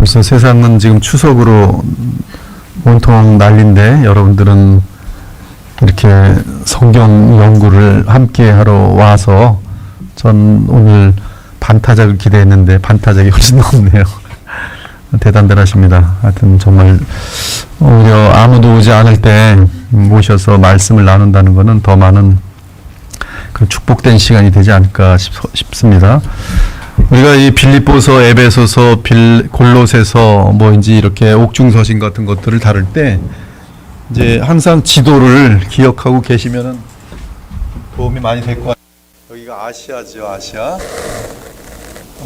벌써 세상은 지금 추석으로 온통 난리인데 여러분들은 이렇게 성경 연구를 함께 하러 와서 전 오늘 반타작을 기대했는데 반타작이 훨씬 넘네요. 대단들 하십니다. 하여튼 정말 오히려 아무도 오지 않을 때 모셔서 말씀을 나눈다는 것은 더 많은 그 축복된 시간이 되지 않을까 싶습니다. 우리가 이 빌립보서, 에베소서, 골로새서 이제 이렇게 옥중서신 같은 것들을 다룰 때 이제 항상 지도를 기억하고 계시면은 도움이 많이 될 것 같아요. 여기가 아시아죠, 아시아.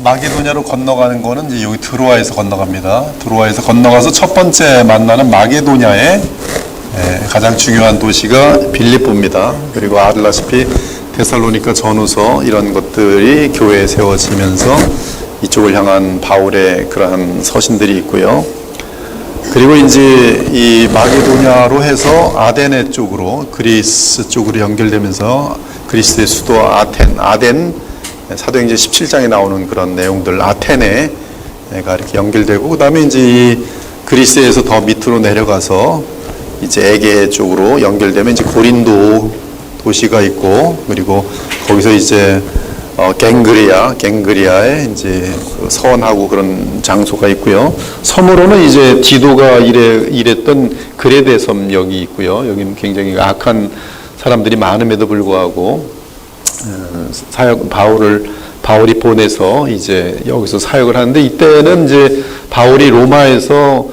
마게도냐로 건너가는 거는 이제 여기 드로아에서 건너갑니다. 드로아에서 건너가서 첫 번째 만나는 마게도냐의 가장 중요한 도시가 빌립보입니다. 그리고 아들다시피 데살로니가 전후서 이런 것들이 교회에 세워지면서 이쪽을 향한 바울의 그러한 서신들이 있고요. 그리고 이제 이 마게도냐로 해서 아데네 쪽으로 그리스 쪽으로 연결되면서 그리스의 수도 아덴 사도행전 17장에 나오는 그런 내용들 아테네가 이렇게 연결되고 그다음에 이제 이 그리스에서 더 밑으로 내려가서 이제 에게 쪽으로 연결되면 이제 고린도 도시가 있고 그리고 거기서 이제 갱그리아에 이제 서원하고 그런 장소가 있고요. 섬으로는 이제 디도가 일했던 그레데 섬역이 있고요. 여기는 굉장히 악한 사람들이 많음에도 불구하고 바울이 보내서 이제 여기서 사역을 하는데 이때는 이제 바울이 로마에서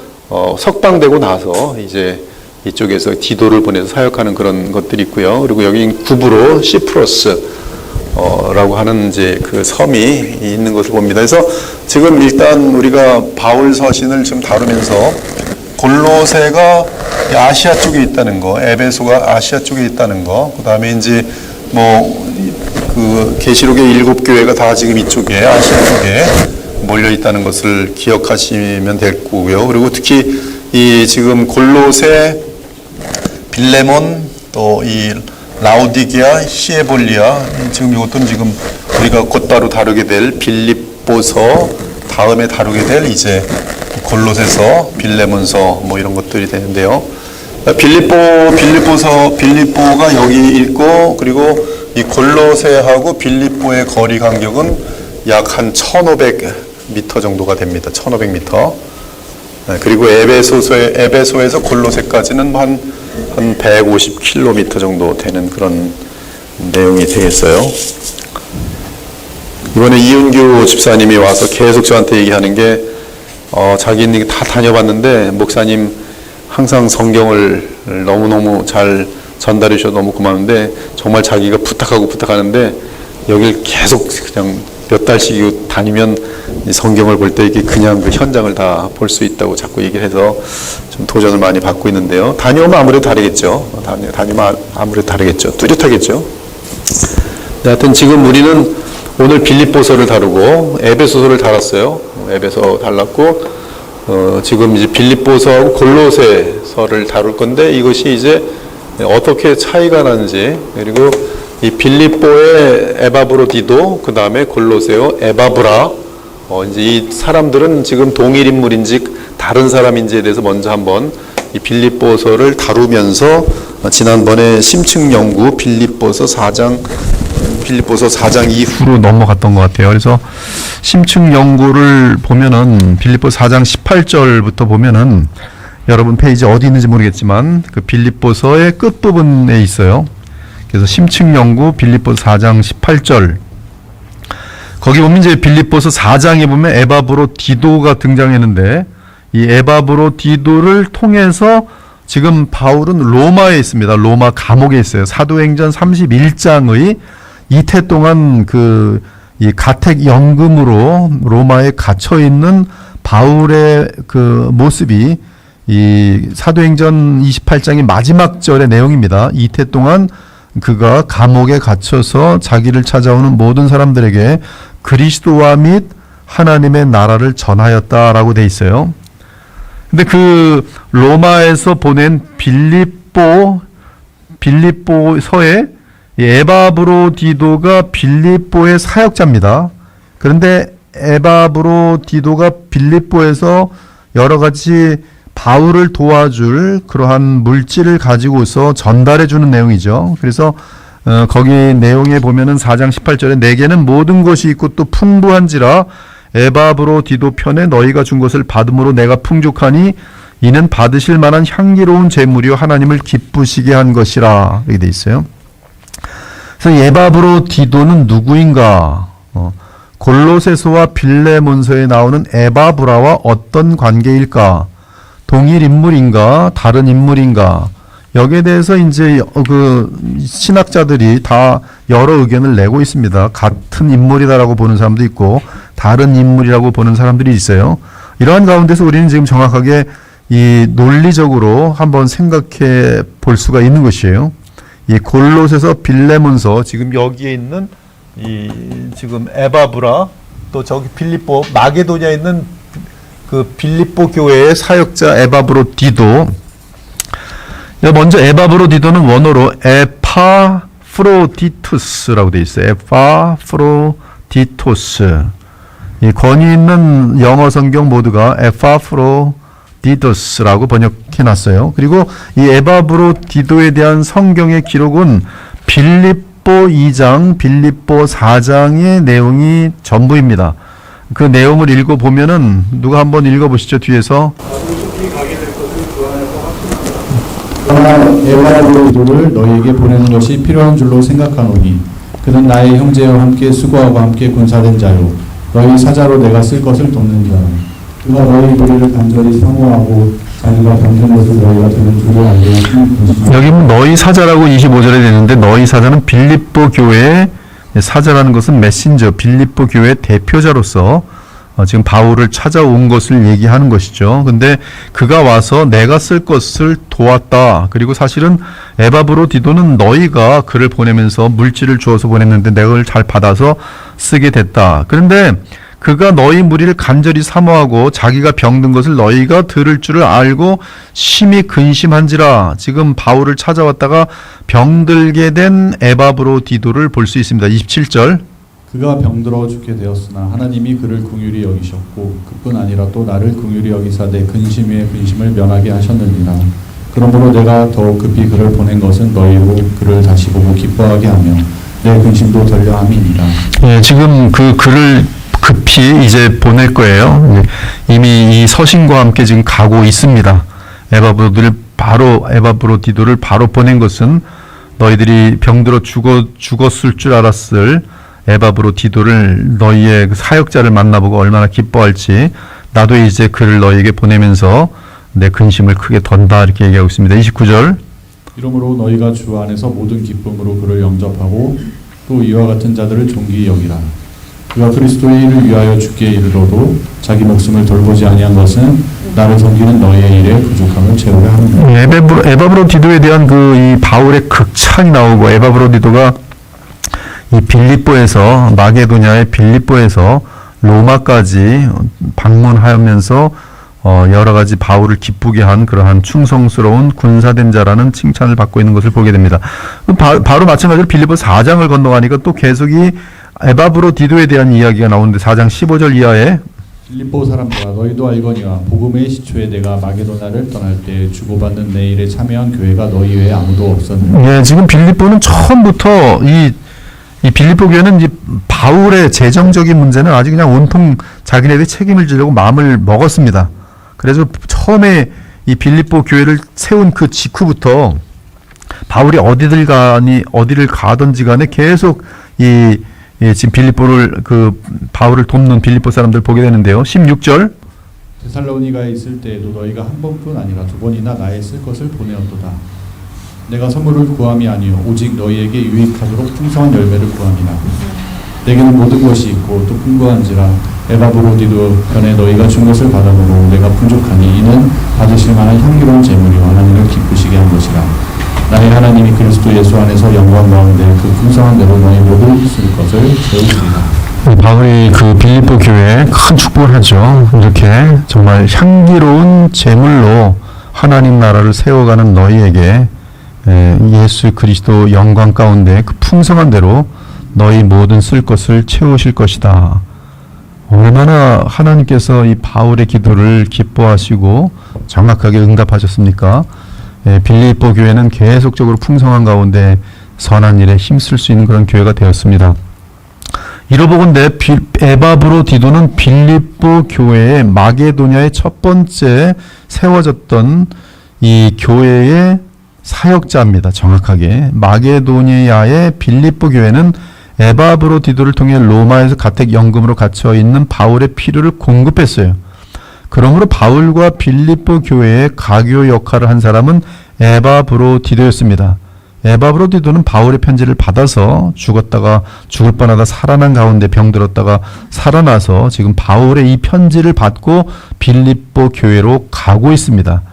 석방되고 나서 이제 이쪽에서 디도를 보내서 사역하는 그런 것들이 있고요. 그리고 여기 구브로 시프러스 라고 하는 이제 그 섬이 있는 것을 봅니다. 그래서 지금 일단 우리가 바울 서신을 좀 다루면서 골로새가 아시아 쪽에 있다는 거, 에베소가 아시아 쪽에 있다는 거, 그 다음에 이제 그 계시록의 7교회가 다 지금 이쪽에 아시아 쪽에 몰려 있다는 것을 기억하시면 될 거고요. 그리고 특히 이 지금 골로새, 빌레몬, 또 이 라우디게아, 히에볼리아 지금 이것들은 지금 우리가 곧바로 다루게 될 빌립보서 다음에 다루게 될 이제 골로새서, 빌레몬서 이런 것들이 되는데요. 빌립보가 여기 있고 그리고 이 골로새하고 빌립보의 거리 간격은 약 한 1,500m 정도가 됩니다. 1,500m. 그리고 에베소에서 골로새까지는 한 150km 정도 되는 그런 내용이 되겠어요. 이번에 이은규 집사님이 와서 계속 저한테 얘기하는 게 자기는 다 다녀봤는데 목사님 항상 성경을 너무너무 잘 전달해 주셔서 너무 고마운데 정말 자기가 부탁하는데 여길 계속 그냥 몇 달씩 다니면 성경을 볼 때 이게 그냥 그 현장을 다 볼 수 있다고 자꾸 얘기를 해서 좀 도전을 많이 받고 있는데요. 다녀오면 아무래도 다르겠죠. 다니면 아무래도 다르겠죠. 뚜렷하겠죠. 하여튼 지금 우리는 오늘 빌립보서를 다루고 에베소서를 다뤘어요. 에베소 달랐고 지금 이제 빌립보서하고 골로새서를 다룰 건데 이것이 이제 어떻게 차이가 나는지 그리고 이 빌립보의 에바브로디도 그 다음에 골로새의 에바브라 이제 이 사람들은 지금 동일 인물인지 다른 사람인지에 대해서 먼저 한번 이 빌립보서를 다루면서 지난번에 심층 연구 빌립보서 4장 이후로 넘어갔던 것 같아요. 그래서 심층 연구를 보면은 빌립보 4장 18절부터 보면은 여러분 페이지 어디 있는지 모르겠지만 그 빌립보서의 끝부분에 있어요. 그래서 심층 연구 빌립보서 4장 18절 거기 보면 이제 빌립보서 4장에 보면 에바브로 디도가 등장했는데 이 에바브로 디도를 통해서 지금 바울은 로마에 있습니다. 로마 감옥에 있어요. 사도행전 31장의 이태 동안 이 가택 연금으로 로마에 갇혀 있는 바울의 그 모습이 이 사도행전 28장의 마지막 절의 내용입니다. 이태 동안 그가 감옥에 갇혀서 자기를 찾아오는 모든 사람들에게 그리스도와 및 하나님의 나라를 전하였다라고 돼 있어요. 근데 그 로마에서 보낸 빌립보서에 에바브로디도가 빌립보의 사역자입니다. 그런데 에바브로디도가 빌립보에서 여러 가지 바울을 도와줄 그러한 물질을 가지고서 전달해 주는 내용이죠. 그래서 거기 내용에 보면은 4장 18절에 내게는 모든 것이 있고 또 풍부한지라 에바브로디도 편에 너희가 준 것을 받음으로 내가 풍족하니 이는 받으실 만한 향기로운 제물이요 하나님을 기쁘시게 한 것이라 이렇게 돼 있어요. 그래서 에바브로디도는 누구인가? 골로새서와 빌레몬서에 나오는 에바브라와 어떤 관계일까? 동일 인물인가? 다른 인물인가? 여기에 대해서 이제 그 신학자들이 다 여러 의견을 내고 있습니다. 같은 인물이다라고 보는 사람도 있고 다른 인물이라고 보는 사람들이 있어요. 이러한 가운데서 우리는 지금 정확하게 이 논리적으로 한번 생각해 볼 수가 있는 것이에요. 이 골로새서 빌레몬서 지금 여기에 있는 이 지금 에바브라 또 저기 빌립보 마게도냐에 있는 그 빌립보 교회의 사역자 에바브로디도 먼저 에바브로디도는 원어로 에파프로디투스라고 되어 있어요. 에파프로디토스 이 권위 있는 영어 성경 모두가 에파프로디토스라고 번역해놨어요. 그리고 이 에바브로디도에 대한 성경의 기록은 빌립보 2장, 빌립보 4장의 내용이 전부입니다. 그 내용을 읽어보면은 누가 한번 읽어보시죠. 뒤에서 그러나 에바브로디도를 너희에게 보내는 것이 필요한 줄로 생각하노니 그는 나의 형제와 함께 수고하고 함께 군사된 자요 너희 사자로 내가 쓸 것을 돕는 자라. 그가 너희 무리를 간절히 사모하고 자기가 병든 것을 너희가 들은 줄을 알게 하신 여기 너희 사자라고 25절에 되는데 너희 사자는 빌립보 교회의 사자라는 것은 메신저 빌립보 교회의 대표자로서 지금 바울을 찾아온 것을 얘기하는 것이죠. 근데 그가 와서 내가 쓸 것을 도왔다. 그리고 사실은 에바브로디도는 너희가 그를 보내면서 물질을 주어서 보냈는데 내가 그걸 잘 받아서 쓰게 됐다. 그런데 그가 너희 무리를 간절히 사모하고 자기가 병든 것을 너희가 들을 줄을 알고 심히 근심한지라. 지금 바울을 찾아왔다가 병들게 된 에바브로디도를 볼 수 있습니다. 27절 그가 병들어 죽게 되었으나 하나님이 그를 긍휼히 여기셨고 그뿐 아니라 또 나를 긍휼히 여기사 내 근심 위에 근심을 면하게 하셨느니라. 그러므로 내가 더욱 급히 그를 보낸 것은 너희로 그를 다시 보고 기뻐하게 하며 내 근심도 덜려 함이니라. 예, 지금 그 글을 급히 이제 보낼 거예요. 이미 이 서신과 함께 지금 가고 있습니다. 에바브로디도를 바로 보낸 것은 너희들이 병들어 죽었을 줄 알았을 에바브로디도를 너희의 사역자를 만나보고 얼마나 기뻐할지 나도 이제 그를 너희에게 보내면서 내 근심을 크게 던다 이렇게 얘기하고 있습니다. 29절 이러므로 너희가 주 안에서 모든 기쁨으로 그를 영접하고 또 이와 같은 자들을 존귀히 여기라. 그가 그리스도의 일을 위하여 죽게 이르러도 자기 목숨을 돌보지 아니한 것은 나를 섬기는 너희의 일에 부족함을 채우려 하는 거다. 에바브로디도에 대한 그 이 바울의 극찬이 나오고 에바브로디도가 이 빌립보에서 마게도냐의 빌립보에서 로마까지 방문하면서 여러 가지 바울을 기쁘게 한 그러한 충성스러운 군사된 자라는 칭찬을 받고 있는 것을 보게 됩니다. 바로 마찬가지로 빌립보 4장을 건너가니까 또 계속 이 에바브로디도에 대한 이야기가 나오는데 4장 15절 이하에 빌립보 사람들아 너희도 알거니와 복음의 시초에 내가 마게도나를 떠날 때 주고받는 내 일에 참여한 교회가 너희 외에 아무도 없었느니라. 예, 지금 빌립보는 처음부터 이 빌립보 교회는 이 바울의 재정적인 문제는 아주 그냥 온통 자기네들이 책임을 지려고 마음을 먹었습니다. 그래서 처음에 이 빌립보 교회를 세운 그 직후부터 바울이 어디를 가든지 간에 계속 지금 빌립보를 바울을 돕는 빌립보 사람들 보게 되는데요. 16절 데살로니가에 있을 때에도 너희가 한 번뿐 아니라 두 번이나 나의 쓸 것을 보내었도다. 내가 선물을 구함이 아니요 오직 너희에게 유익하도록 풍성한 열매를 구함이나 내게는 모든 것이 있고 또 풍부한지라 에바브로디도 편에 너희가 준 것을 받아보고 내가 풍족하니 이는 받으실 만한 향기로운 제물이요 하나님을 기쁘시게 한 것이라. 나의 하나님이 그리스도 예수 안에서 영광 가운데 그 풍성한 대로 너희 모두 쓸 것을 채우시리라. 바울이 그 빌립보 교회에 큰 축복을 하죠. 이렇게 정말 향기로운 제물로 하나님 나라를 세워가는 너희에게 예수 그리스도 영광 가운데 그 풍성한 대로 너희 모든 쓸 것을 채우실 것이다. 얼마나 하나님께서 이 바울의 기도를 기뻐하시고 정확하게 응답하셨습니까? 빌립보 교회는 계속적으로 풍성한 가운데 선한 일에 힘쓸 수 있는 그런 교회가 되었습니다. 이로보건대 에바브로디도는 빌립보 교회의 마게도냐의 첫 번째 세워졌던 이 교회의 사역자입니다. 정확하게 마게도니아의 빌립보 교회는 에바브로디도를 통해 로마에서 가택 연금으로 갇혀 있는 바울의 필요를 공급했어요. 그러므로 바울과 빌립보 교회의 가교 역할을 한 사람은 에바브로디도였습니다. 에바브로디도는 바울의 편지를 받아서 죽었다가 죽을 뻔하다 살아난 가운데 병들었다가 살아나서 지금 바울의 이 편지를 받고 빌립보 교회로 가고 있습니다.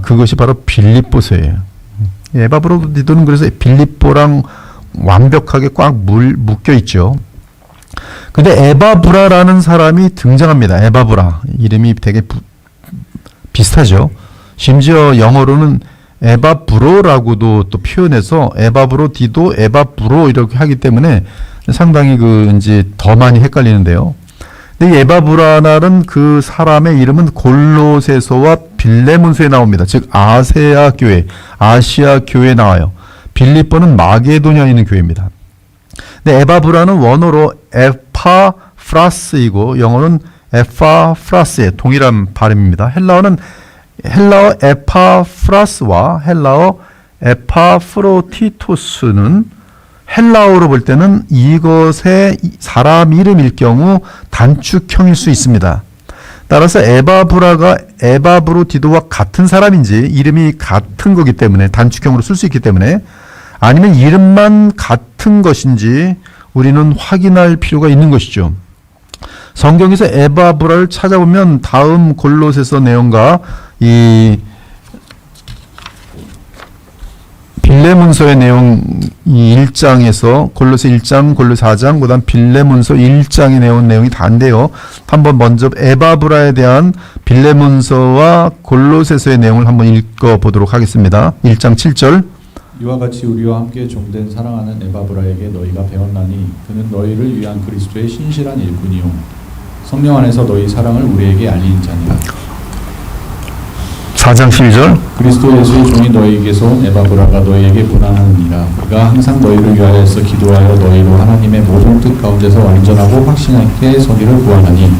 그것이 바로 빌립보서예요. 에바브로디도는 그래서 빌립보랑 완벽하게 꽉 묶여 있죠. 근데 에바브라라는 사람이 등장합니다. 에바브라. 이름이 되게 비슷하죠. 심지어 영어로는 에바브로라고도 또 표현해서 에바브로디도, 에바브로 이렇게 하기 때문에 상당히 이제 더 많이 헷갈리는데요. 근데 이 에바브라라는 그 사람의 이름은 골로새서와 빌레몬서에 나옵니다. 즉 아세아 교회, 아시아 교회에 나와요. 빌립보는 마게도냐에 있는 교회입니다. 근데 에바브라는 원어로 에파프라스이고 영어는 에파프라스의 동일한 발음입니다. 헬라어 에파프라스와 헬라어 에파프로티토스는 헬라어로 볼 때는 이것의 사람 이름일 경우 단축형일 수 있습니다. 따라서 에바브라가 에바브로디도와 같은 사람인지 이름이 같은 거기 때문에 단축형으로 쓸 수 있기 때문에 아니면 이름만 같은 것인지 우리는 확인할 필요가 있는 것이죠. 성경에서 에바브라를 찾아보면 다음 골로새서 내용과 이 빌레몬서의 내용 이 1장에서 골로새 1장, 골로새 4장, 그다음 빌레몬서 1장에 내용이 다인데요. 한번 먼저 에바브라에 대한 빌레몬서와 골로새서의 내용을 한번 읽어보도록 하겠습니다. 1장 7절. 이와 같이 우리와 함께 종된 사랑하는 에바브라에게 너희가 배웠나니 그는 너희를 위한 그리스도의 신실한 일꾼이요 성령 안에서 너희 사랑을 우리에게 알리는 자니라. 4장 12절. 그리스도 예수의 종이 너희에게서 온 에바브라가 너희에게 문안하느니라. 그가 항상 너희를 위하여서 기도하여 너희로 하나님의 모든 뜻 가운데서 완전하고 확신하게 서기를 구하나니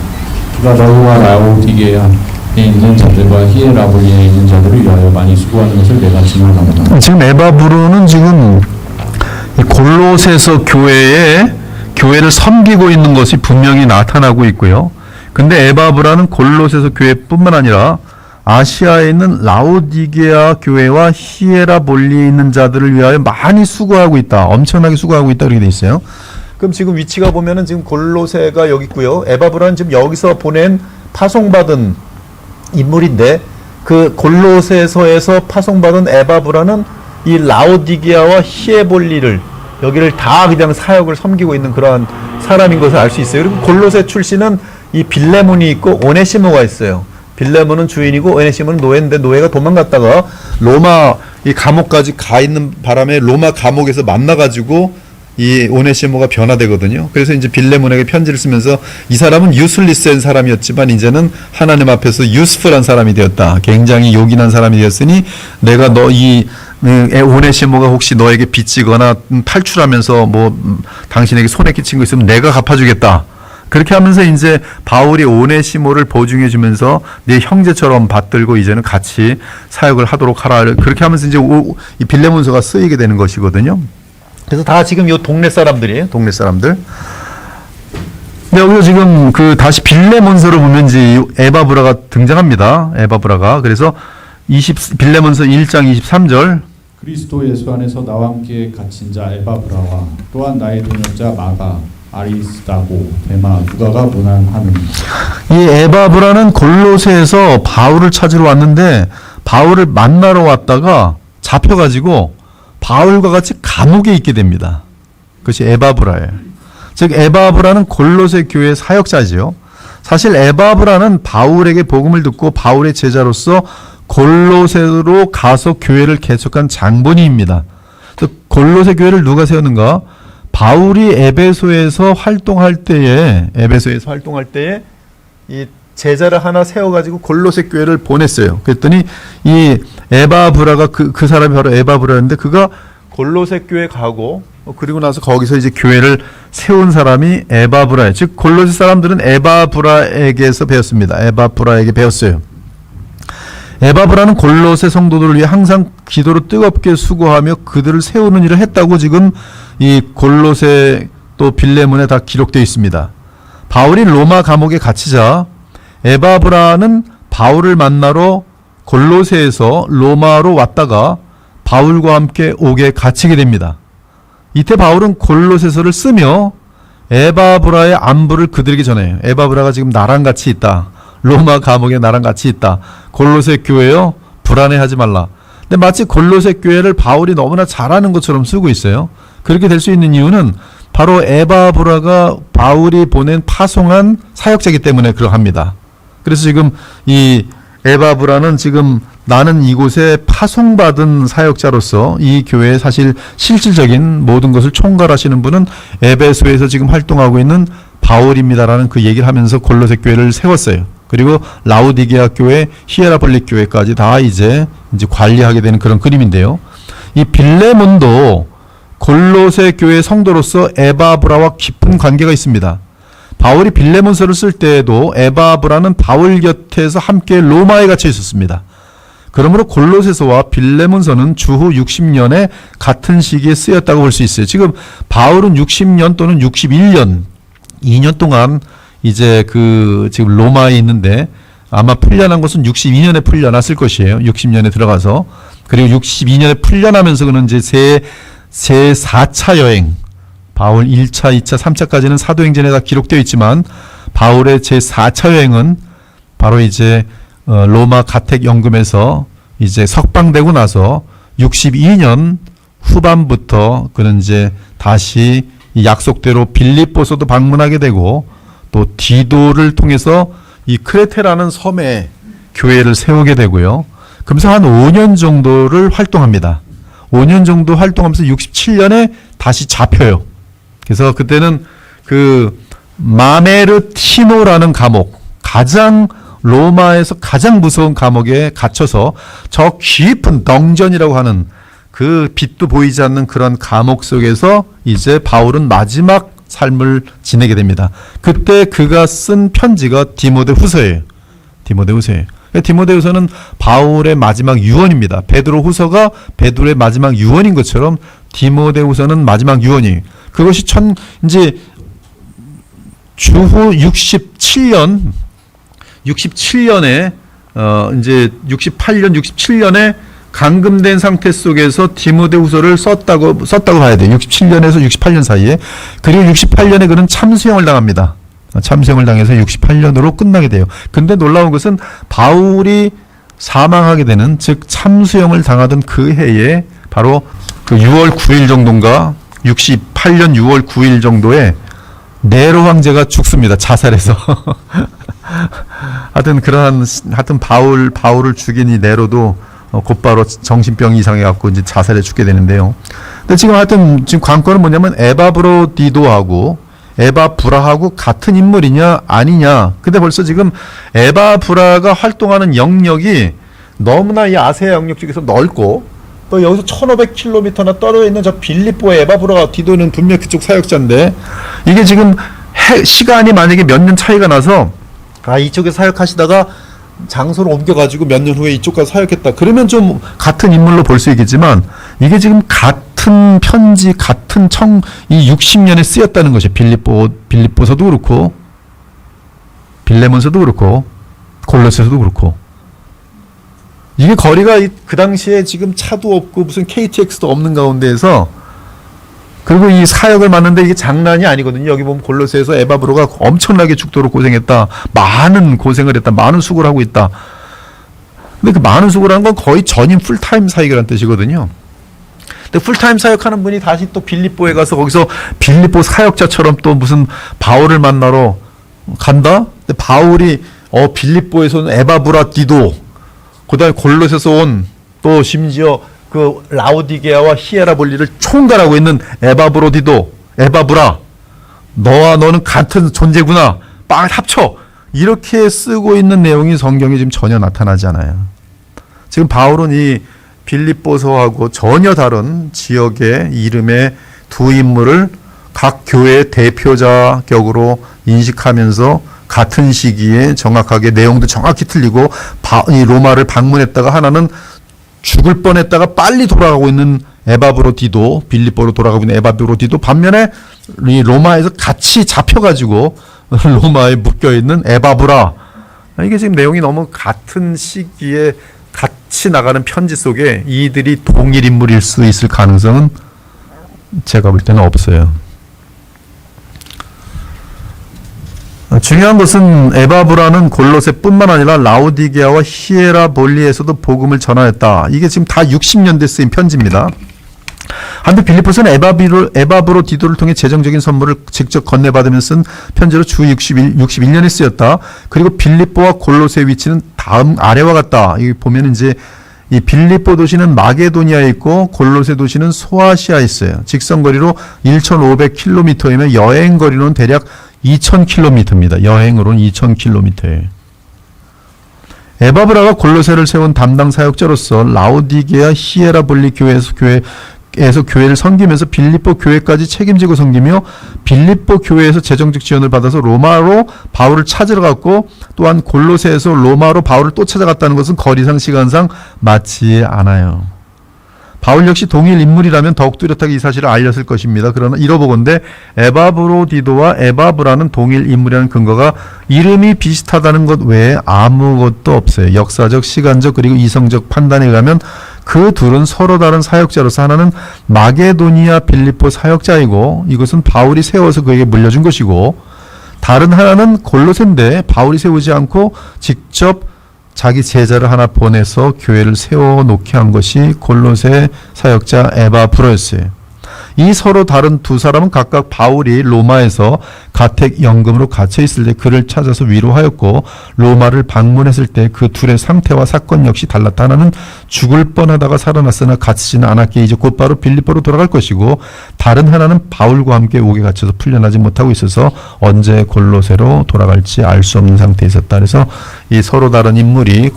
그가 너희와 라오디게아에 있는 자들과 히에라볼리에 있는 자들을 위하여 많이 수고하는 것을 내가 증언하노라. 지금 에바브로는 지금 골로새서 교회를 섬기고 있는 것이 분명히 나타나고 있고요. 근데 에바브라는 골로새서 교회뿐만 아니라 아시아에 있는 라오디게아 교회와 히에라볼리에 있는 자들을 위하여 많이 수고하고 있다. 엄청나게 수고하고 있다. 이렇게 돼 있어요. 그럼 지금 위치가 보면은 지금 골로새가 여기 있고요. 에바브라는 지금 여기서 보낸 파송받은 인물인데 그 골로새서에서 파송받은 에바브라는 이 라오디게아와 히에볼리를 여기를 다 그냥 사역을 섬기고 있는 그러한 사람인 것을 알 수 있어요. 그리고 골로새 출신은 이 빌레몬이 있고 오네시모가 있어요. 빌레몬은 주인이고 오네시모는 노예인데 노예가 도망갔다가 로마 이 감옥까지 가 있는 바람에 로마 감옥에서 만나가지고 이 오네시모가 변화되거든요. 그래서 이제 빌레몬에게 편지를 쓰면서 이 사람은 유슬리스한 사람이었지만 이제는 하나님 앞에서 유스풀한 사람이 되었다. 굉장히 요긴한 사람이 되었으니 내가 너 이 오네시모가 혹시 너에게 빚지거나 탈출하면서 당신에게 손해 끼친 거 있으면 내가 갚아주겠다. 그렇게 하면서 이제 바울이 오네시모를 보증해 주면서 네 형제처럼 받들고 이제는 같이 사역을 하도록 하라. 그렇게 하면서 이제 이 빌레몬서가 쓰이게 되는 것이거든요. 그래서 다 지금 요 동네 사람들이에요. 동네 사람들. 근데 여기서 지금 다시 빌레몬서를 보면 이제 에바브라가 등장합니다. 에바브라가. 그래서 빌레몬서 1장 23절. 그리스도 예수 안에서 나와 함께 갇힌 자 에바브라와 또한 나의 동역자 마가 아리스다고 데마 누가가 문안하느니. 이 에바브라는 골로새에서 바울을 찾으러 왔는데 바울을 만나러 왔다가 잡혀가지고 바울과 같이 감옥에 있게 됩니다. 그것이 에바브라예요. 즉 에바브라는 골로새 교회 사역자지요. 사실 에바브라는 바울에게 복음을 듣고 바울의 제자로서 골로새로 가서 교회를 개척한 장본인입니다. 골로새 교회를 누가 세웠는가? 바울이 에베소에서 활동할 때에 이 제자를 하나 세워가지고 골로새 교회를 보냈어요. 그랬더니 이 에바브라가 그 사람이 바로 에바브라였는데 그가 골로새 교회 가고 그리고 나서 거기서 이제 교회를 세운 사람이 에바브라예요. 즉 골로새 사람들은 에바브라에게서 배웠습니다. 에바브라에게 배웠어요. 에바브라는 골로새 성도들을 위해 항상 기도로 뜨겁게 수고하며 그들을 세우는 일을 했다고 지금 이 골로새 또 빌레몬에 다 기록되어 있습니다. 바울이 로마 감옥에 갇히자 에바브라는 바울을 만나러 골로새에서 로마로 왔다가 바울과 함께 옥에 갇히게 됩니다. 이때 바울은 골로새서를 쓰며 에바브라의 안부를 그들에게 전해요. 에바브라가 지금 나랑 같이 있다. 로마 감옥에 나랑 같이 있다. 골로새 교회요, 불안해하지 말라. 근데 마치 골로새 교회를 바울이 너무나 잘하는 것처럼 쓰고 있어요. 그렇게 될 수 있는 이유는 바로 에바브라가 바울이 보낸 파송한 사역자이기 때문에 그러합니다. 그래서 지금 이 에바브라는 지금 나는 이곳에 파송받은 사역자로서 이 교회의 사실 실질적인 모든 것을 총괄하시는 분은 에베소에서 지금 활동하고 있는 바울입니다라는 그 얘기를 하면서 골로새 교회를 세웠어요. 그리고 라우디게아 교회, 히에라폴리 교회까지 다 이제 관리하게 되는 그런 그림인데요. 이 빌레몬도 골로새 교회 성도로서 에바브라와 깊은 관계가 있습니다. 바울이 빌레몬서를 쓸 때에도 에바브라는 바울 곁에서 함께 로마에 갇혀 있었습니다. 그러므로 골로새서와 빌레몬서는 주후 60년에 같은 시기에 쓰였다고 볼 수 있어요. 지금 바울은 60년 또는 61년, 2년 동안 이제 지금 로마에 있는데 아마 풀려난 것은 62년에 풀려났을 것이에요. 60년에 들어가서. 그리고 62년에 풀려나면서 그는 이제 제 4차 여행, 바울 1차, 2차, 3차까지는 사도행전에 다 기록되어 있지만 바울의 제 4차 여행은 바로 이제 로마 가택 연금에서 이제 석방되고 나서 62년 후반부터 그는 이제 다시 이 약속대로 빌립보서도 방문하게 되고 또 디도를 통해서 이 크레테라는 섬에 교회를 세우게 되고요. 그러면서 한 5년 정도를 활동합니다. 5년 정도 활동하면서 67년에 다시 잡혀요. 그래서 그때는 그 마메르티노라는 감옥, 로마에서 가장 무서운 감옥에 갇혀서 저 깊은 덩전이라고 하는 그 빛도 보이지 않는 그런 감옥 속에서 이제 바울은 마지막 삶을 지내게 됩니다. 그때 그가 쓴 편지가 디모데후서예요. 디모데후서는 바울의 마지막 유언입니다. 베드로후서가 베드로의 마지막 유언인 것처럼 디모데후서는 마지막 유언이에요. 그것이 이제 주후 67년에 이제 67년에 감금된 상태 속에서 디모데후서를 썼다고 봐야 돼요. 67년에서 68년 사이에. 그리고 68년에 그는 참수형을 당합니다. 참수형을 당해서 68년으로 끝나게 돼요. 근데 놀라운 것은 바울이 사망하게 되는, 즉 참수형을 당하던 그 해에 바로 그 6월 9일 정도인가 68년 6월 9일 정도에 네로 황제가 죽습니다. 자살해서. 하여튼 바울을 죽인 이 네로도 곧바로 정신병 이상해갖고 이제 자살해 죽게 되는데요. 근데 지금 관건은 뭐냐면 에바브로디도하고 에바브라하고 같은 인물이냐 아니냐. 근데 벌써 지금 에바브라가 활동하는 영역이 너무나 이 아세아 영역 쪽에서 넓고 또 여기서 1500km나 떨어져 있는 저 빌립보의 에바브라 디도는 분명 그쪽 사역자인데 이게 지금 시간이 만약에 몇 년 차이가 나서 이쪽에 사역하시다가 장소를 옮겨가지고 몇 년 후에 이쪽 가서 사역했다. 그러면 좀 같은 인물로 볼 수 있겠지만 이게 지금 같은 편지, 같은 이 60년에 쓰였다는 것이 빌립보서도 그렇고 빌레몬서도 그렇고 골로새서도 그렇고 이게 거리가 그 당시에 지금 차도 없고 무슨 KTX도 없는 가운데에서 그리고 이 사역을 맡는데 이게 장난이 아니거든요. 여기 보면 골로새에서 에바브로가 엄청나게 죽도록 고생했다. 많은 고생을 했다. 많은 수고를 하고 있다. 근데 그 많은 수고를 한 건 거의 전임 풀타임 사역이라는 뜻이거든요. 근데 풀타임 사역하는 분이 다시 또 빌립보에 가서 거기서 빌립보 사역자처럼 또 무슨 바울을 만나러 간다? 근데 바울이 빌립보에서는 에바브라 디도, 그 다음에 골로새에서 온 또 심지어 그 라우디게아와 히에라볼리를 총괄하고 있는 에바브로디도, 에바브라, 너와 너는 같은 존재구나, 빵 합쳐, 이렇게 쓰고 있는 내용이 성경에 지금 전혀 나타나지 않아요. 지금 바울은 이 빌립보서하고 전혀 다른 지역의 이름의 두 인물을 각 교회의 대표자 격으로 인식하면서 같은 시기에 정확하게 내용도 정확히 틀리고 이 로마를 방문했다가 하나는 죽을 뻔했다가 빨리 돌아가고 있는 에바브로디도, 빌립보로 돌아가고 있는 에바브로디도, 반면에 이 로마에서 같이 잡혀가지고 로마에 묶여있는 에바브라, 이게 지금 내용이 너무 같은 시기에 같이 나가는 편지 속에 이들이 동일 인물일 수 있을 가능성은 제가 볼 때는 없어요. 중요한 것은 에바브라는 골로새뿐만 아니라 라오디게아와 히에라볼리에서도 복음을 전하였다. 이게 지금 다 60년대 쓰인 편지입니다. 한편 빌립보서는 에바브로디도를 통해 재정적인 선물을 직접 건네받으면서 쓴 편지로 주 61년에 쓰였다. 그리고 빌립보와 골로새의 위치는 다음 아래와 같다. 여기 보면 이제 이 빌립보 도시는 마게도니아에 있고 골로새 도시는 소아시아에 있어요. 직선거리로 1,500km이면 여행거리로는 대략 2,000km입니다. 여행으로는 2,000km예요. 에바브라가 골로새를 세운 담당 사역자로서 라오디게아 히에라볼리 교회에서 교회를 섬기면서 빌립보 교회까지 책임지고 섬기며 빌립보 교회에서 재정적 지원을 받아서 로마로 바울을 찾으러 갔고, 또한 골로새에서 로마로 바울을 또 찾아갔다는 것은 거리상 시간상 맞지 않아요. 바울 역시 동일 인물이라면 더욱 뚜렷하게 이 사실을 알렸을 것입니다. 그러나 이러보건대 에바브로디도와 에바브라는 동일 인물이라는 근거가 이름이 비슷하다는 것 외에 아무것도 없어요. 역사적, 시간적, 그리고 이성적 판단에 의하면 그 둘은 서로 다른 사역자로서 하나는 마게도니아 빌립보 사역자이고 이것은 바울이 세워서 그에게 물려준 것이고, 다른 하나는 골로새인데 바울이 세우지 않고 직접 자기 제자를 하나 보내서 교회를 세워놓게 한 것이 골로새 사역자 에바브로였어요. 이 서로 다른 두 사람은 각각 바울이 로마에서 가택연금으로 갇혀있을 때 그를 찾아서 위로하였고, 로마를 방문했을 때 그 둘의 상태와 사건 역시 달랐다. 하나는 죽을 뻔하다가 살아났으나 갇히지는 않았기에 이제 곧바로 빌립보로 돌아갈 것이고, 다른 하나는 바울과 함께 옥에 갇혀서 풀려나지 못하고 있어서 언제 골로새로 돌아갈지 알 수 없는 상태에 있었다. 그래서 이 서로 다른 인물이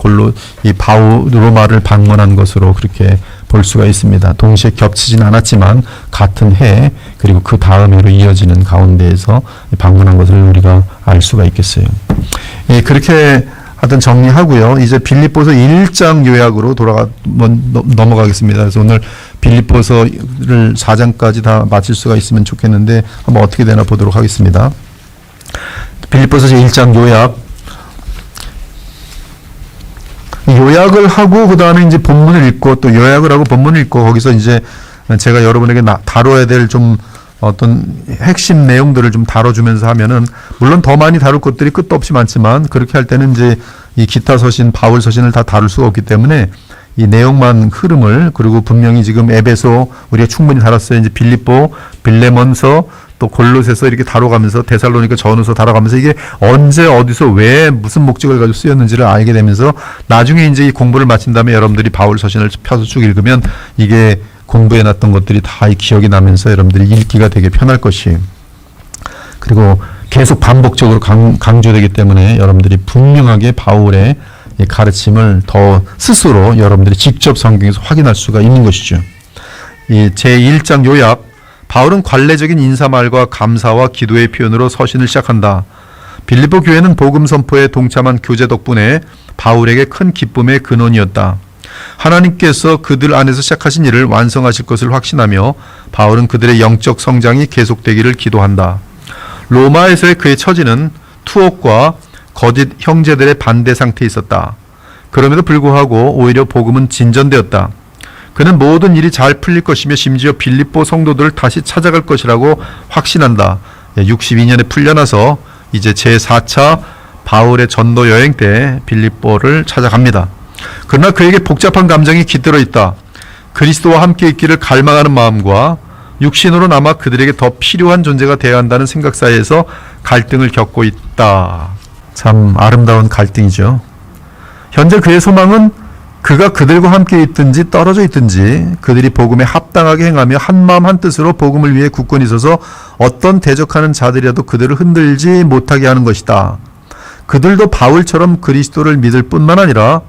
이 바울 로마를 방문한 것으로 그렇게 볼 수가 있습니다. 동시에 겹치진 않았지만 같은 해 그리고 그 다음 해로 이어지는 가운데에서 방문한 것을 우리가 알 수가 있겠어요. 예, 그렇게 하여튼 정리하고요. 이제 빌립보서 1장 요약으로 넘어가겠습니다. 그래서 오늘 빌립보서를 4장까지 다 마칠 수가 있으면 좋겠는데 한번 어떻게 되나 보도록 하겠습니다. 빌립보서 1장 요약. 요약을 하고 그 다음에 이제 본문을 읽고 또 요약을 하고 본문을 읽고 거기서 이제 제가 여러분에게 다뤄야 될 좀 어떤 핵심 내용들을 좀 다뤄주면서 하면은 물론 더 많이 다룰 것들이 끝도 없이 많지만 그렇게 할 때는 이제 이 기타 서신, 바울 서신을 다 다룰 수가 없기 때문에 이 내용만 흐름을, 그리고 분명히 지금 에베소 우리가 충분히 다뤘어요. 이제 빌립보, 빌레몬서, 또 골로새서 이렇게 다뤄가면서 데살로니가 전후서 다뤄가면서 이게 언제 어디서 왜 무슨 목적을 가지고 쓰였는지를 알게 되면서 나중에 이제 이 공부를 마친 다음에 여러분들이 바울 서신을 펴서 쭉 읽으면 이게 공부해놨던 것들이 다 기억이 나면서 여러분들이 읽기가 되게 편할 것이에요. 그리고 계속 반복적으로 강조되기 때문에 여러분들이 분명하게 바울의 가르침을 더 스스로 여러분들이 직접 성경에서 확인할 수가 있는 것이죠. 이 제1장 요약. 바울은 관례적인 인사말과 감사와 기도의 표현으로 서신을 시작한다. 빌립보 교회는 복음 선포에 동참한 교제 덕분에 바울에게 큰 기쁨의 근원이었다. 하나님께서 그들 안에서 시작하신 일을 완성하실 것을 확신하며 바울은 그들의 영적 성장이 계속되기를 기도한다. 로마에서의 그의 처지는 투옥과 거짓 형제들의 반대 상태에 있었다. 그럼에도 불구하고 오히려 복음은 진전되었다. 그는 모든 일이 잘 풀릴 것이며 심지어 빌립보 성도들을 다시 찾아갈 것이라고 확신한다. 62년에 풀려나서 이제 제4차 바울의 전도 여행 때 빌립보를 찾아갑니다. 그러나 그에게 복잡한 감정이 깃들어 있다. 그리스도와 함께 있기를 갈망하는 마음과 육신으로 남아 그들에게 더 필요한 존재가 되어야 한다는 생각 사이에서 갈등을 겪고 있다. 참 아름다운 갈등이죠. 현재 그의 소망은 그가 그들과 함께 있든지 떨어져 있든지 그들이 복음에 합당하게 행하며 한마음 한뜻으로 복음을 위해 굳건히 서서 어떤 대적하는 자들이라도 그들을 흔들지 못하게 하는 것이다. 그들도 바울처럼 그리스도를 믿을 뿐만 아니라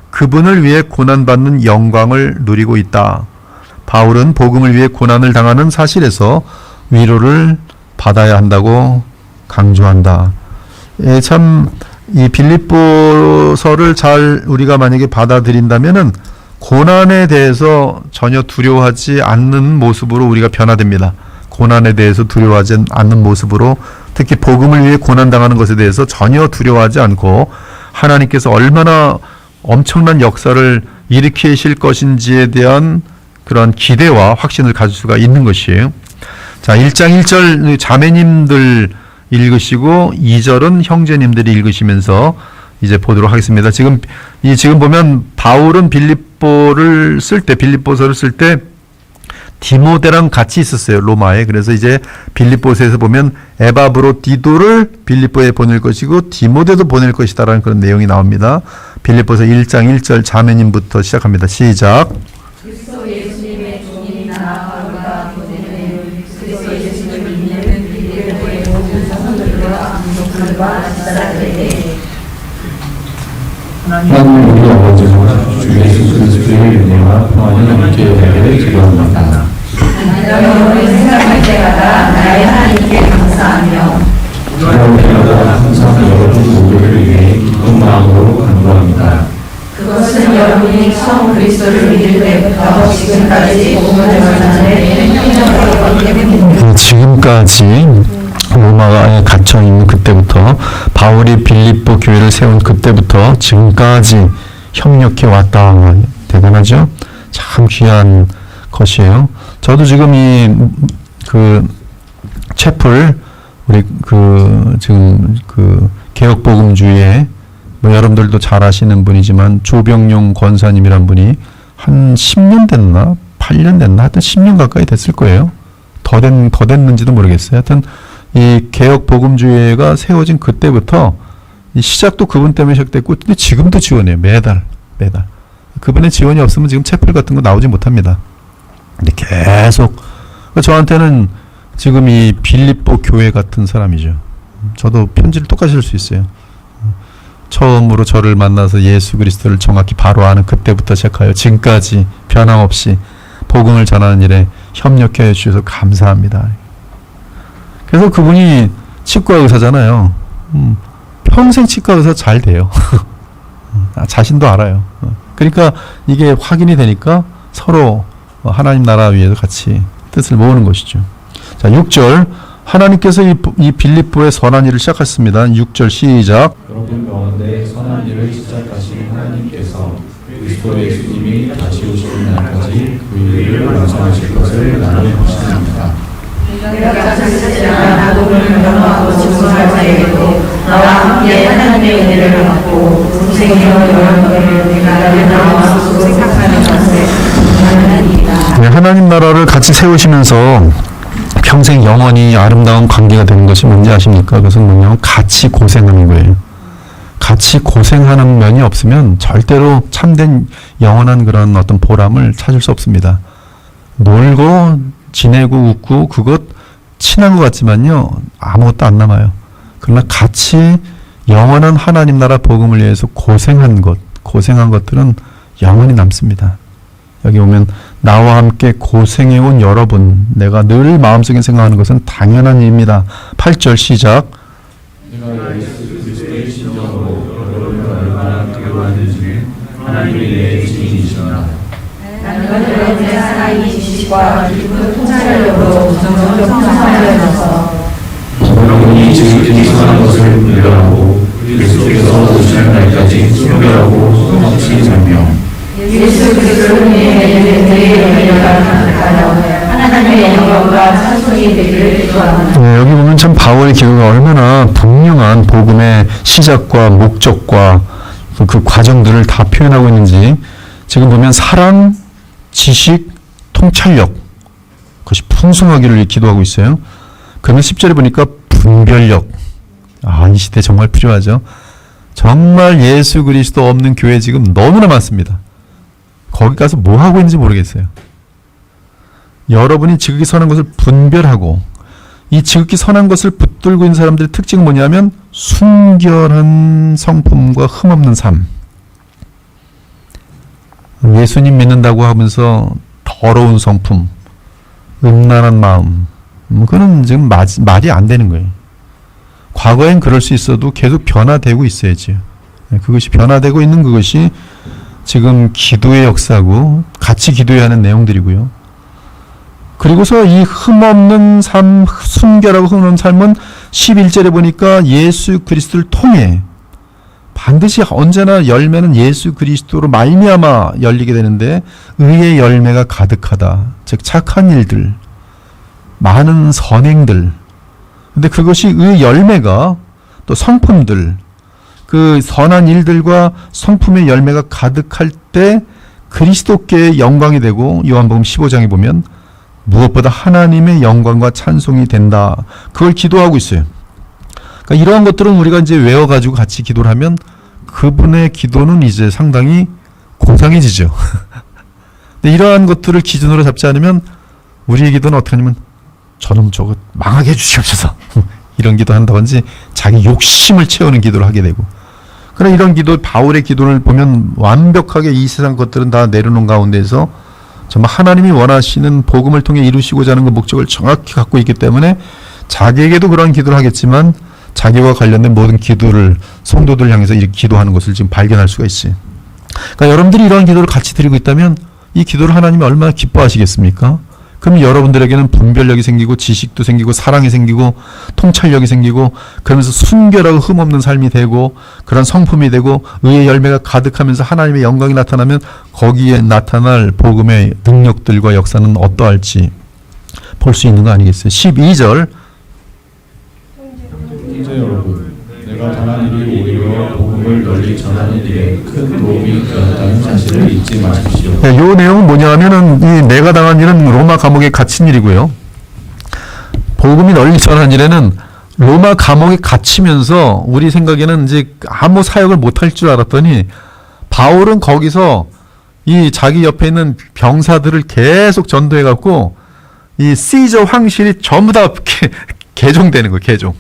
그분을 위해 고난받는 영광을 누리고 있다. 바울은 복음을 위해 고난을 당하는 사실에서 위로를 받아야 한다고 강조한다. 예, 참 이 빌립보서를 잘 우리가 만약에 받아들인다면은 고난에 대해서 전혀 두려워하지 않는 모습으로 우리가 변화됩니다. 고난에 대해서 두려워하지 않는 모습으로, 특히 복음을 위해 고난당하는 것에 대해서 전혀 두려워하지 않고 하나님께서 얼마나 엄청난 역사를 일으키실 것인지에 대한 그런 기대와 확신을 가질 수가 있는 것이에요. 자, 1장 1절 자매님들 읽으시고 2절은 형제님들이 읽으시면서 이제 보도록 하겠습니다. 지금 보면 바울은 빌립보서를 쓸 때 디모데랑 같이 있었어요, 로마에. 그래서 이제 빌립보서에서 보면 에바브로디도를 빌립보에 보낼 것이고 디모데도 보낼 것이다라는 그런 내용이 나옵니다. 빌립보서 1장 1절 자매님부터 시작합니다. 시작. 그리스도 예수님의 종이나 바울과 디모데는 그리스도 예수님을 믿는 빌립보의 모든 성도들과 민족들과 지사들에게 하나님 우리 아버지와 주 예수 그리스도의 은혜와 평안이 함께 되기를 기도합니다. 너를 생각할 때마다 나의 하나님께 감사하며 그럴 때마다 항상 여러분 모두를 위해 기쁜 마음으로 간구합니다. 그것은 여러분이 처음 그리스도를 믿을 때부터 지금까지 복음을 전하는 행정으로 때문입니다. 지금까지 로마에 갇혀 있는 그때부터, 바울이 빌립보 교회를 세운 그때부터 지금까지 협력해 왔다. 대단하죠? 참 귀한 것이에요. 저도 지금 채플, 우리 지금 개혁복음주의에 여러분들도 잘 아시는 분이지만 조병용 권사님이란 분이 한 10년 됐나? 8년 됐나? 하여튼 10년 가까이 됐을 거예요. 더 됐는지도 모르겠어요. 하여튼 이 개혁복음주의가 세워진 그때부터 이 시작도 그분 때문에 시작됐고, 근데 지금도 지원해요. 매달. 그분의 지원이 없으면 지금 채플 같은 거 나오지 못합니다. 근데 계속, 그러니까 저한테는 지금 이 빌립보 교회 같은 사람이죠. 저도 편지를 똑같이 쓸 수 있어요. 처음으로 저를 만나서 예수 그리스도를 정확히 바로 아는 그때부터 시작하여 지금까지 변함없이 복음을 전하는 일에 협력해 주셔서 감사합니다. 그래서 그분이 치과 의사잖아요. 평생 치과 의사 잘 돼요. 자신도 알아요. 그러니까 이게 확인이 되니까 서로 하나님 나라 위해서 같이 뜻을 모으는 것이죠. 자, 6절. 하나님께서 이 빌립보의 선한 일을 시작하셨습니다. 6절 시작. 여러분 가운데 선한 일을 시작하신 하나님께서 그리스도 예수님이 다시 오시는 날까지 그 일을 완성하실 것을 나는 확신합니다. 내가 자칫이나 복음을 명하고 증거할 때에도 나와 함께 하나님의 은혜를 받고 동생이여 여러분을 내가 나와 생각하는 것을 하나님이다. 네, 하나님 나라를 같이 세우시면서 평생 영원히 아름다운 관계가 되는 것이 뭔지 아십니까? 그것은 뭐냐면 같이 고생하는 거예요. 같이 고생하는 면이 없으면 절대로 참된 영원한 그런 어떤 보람을 찾을 수 없습니다. 놀고 지내고 웃고 그것 친한 것 같지만요, 아무것도 안 남아요. 그러나 같이 영원한 하나님 나라 복음을 위해서 고생한 것들은 영원히 남습니다. 여기 오면 나와 함께 고생해온 여러분, 내가 늘 마음속에 생각하는 것은 당연한 일입니다. 8절 시작. 내가 예수 그리스도의 신정으로 여러분을 얼마나 그리워하는지는 하나님이 내 증인이십니다. 나는 내 사랑이 지식과 깊은 통찰력으로 점점 성장하여서 여러분이 지극히 선한 것을 분별하고 그리스도께서 오시는 날까지 소멸하고 소망치 살며 예수 그리스도를 위해 내 영예를 하여 하나님의 영광과 찬송이 되기를 기도합니다. 네, 여기 보면 참 바울의 기도가 얼마나 분명한 복음의 시작과 목적과 그 과정들을 다 표현하고 있는지. 지금 보면 사랑, 지식, 통찰력, 그것이 풍성하기를 기도하고 있어요. 그러면 10절에 보니까 분별력. 이 시대 정말 필요하죠. 정말 예수 그리스도 없는 교회 지금 너무나 많습니다. 거기 가서 뭐 하고 있는지 모르겠어요. 여러분이 지극히 선한 것을 분별하고 이 지극히 선한 것을 붙들고 있는 사람들의 특징은 뭐냐면 순결한 성품과 흠없는 삶. 예수님 믿는다고 하면서 더러운 성품, 음란한 마음, 그건 지금 말이 안 되는 거예요. 과거엔 그럴 수 있어도 계속 변화되고 있어야죠. 그것이 변화되고 있는 그것이 지금 기도의 역사고 같이 기도해야 하는 내용들이고요. 그리고서 이 흠없는 삶, 순결하고 흠없는 삶은 11절에 보니까 예수 그리스도를 통해 반드시 언제나 열매는 예수 그리스도로 말미암아 열리게 되는데 의의 열매가 가득하다. 즉 착한 일들, 많은 선행들. 근데 그것이 의 열매가 또 성품들, 그 선한 일들과 성품의 열매가 가득할 때 그리스도께 영광이 되고 요한복음 15장에 보면 무엇보다 하나님의 영광과 찬송이 된다. 그걸 기도하고 있어요. 그러니까 이러한 것들은 우리가 이제 외워가지고 같이 기도를 하면 그분의 기도는 이제 상당히 고상해지죠. 근데 이러한 것들을 기준으로 잡지 않으면 우리의 기도는 어떻게 하냐면 저놈 저거 망하게 해주시옵소서. 이런 기도 한다든지 자기 욕심을 채우는 기도를 하게 되고. 그러나 이런 기도, 바울의 기도를 보면 완벽하게 이 세상 것들은 다 내려놓은 가운데서 정말 하나님이 원하시는 복음을 통해 이루시고자 하는 그 목적을 정확히 갖고 있기 때문에 자기에게도 그런 기도를 하겠지만 자기와 관련된 모든 기도를 성도들 향해서 이렇게 기도하는 것을 지금 발견할 수가 있어요. 그러니까 여러분들이 이러한 기도를 같이 드리고 있다면 이 기도를 하나님이 얼마나 기뻐하시겠습니까? 그럼 여러분들에게는 분별력이 생기고 지식도 생기고 사랑이 생기고 통찰력이 생기고 그러면서 순결하고 흠없는 삶이 되고 그런 성품이 되고 의의 열매가 가득하면서 하나님의 영광이 나타나면 거기에 나타날 복음의 능력들과 역사는 어떠할지 볼 수 있는 거 아니겠어요? 12절 형제 여러분, 내가 당한 일이 오히려 복음을 널리 전하는 일에 큰 도움이 되었다는 사실을 잊지 마십시오. 이 내용은 뭐냐 하면은 이 내가 당한 일은 로마 감옥에 갇힌 일이고요. 복음이 널리 전하는 일에는 로마 감옥에 갇히면서 우리 생각에는 이제 아무 사역을 못할 줄 알았더니 바울은 거기서 이 자기 옆에 있는 병사들을 계속 전도해 갖고 이 시저 황실이 전부 다 개종되는 거예요. 개종.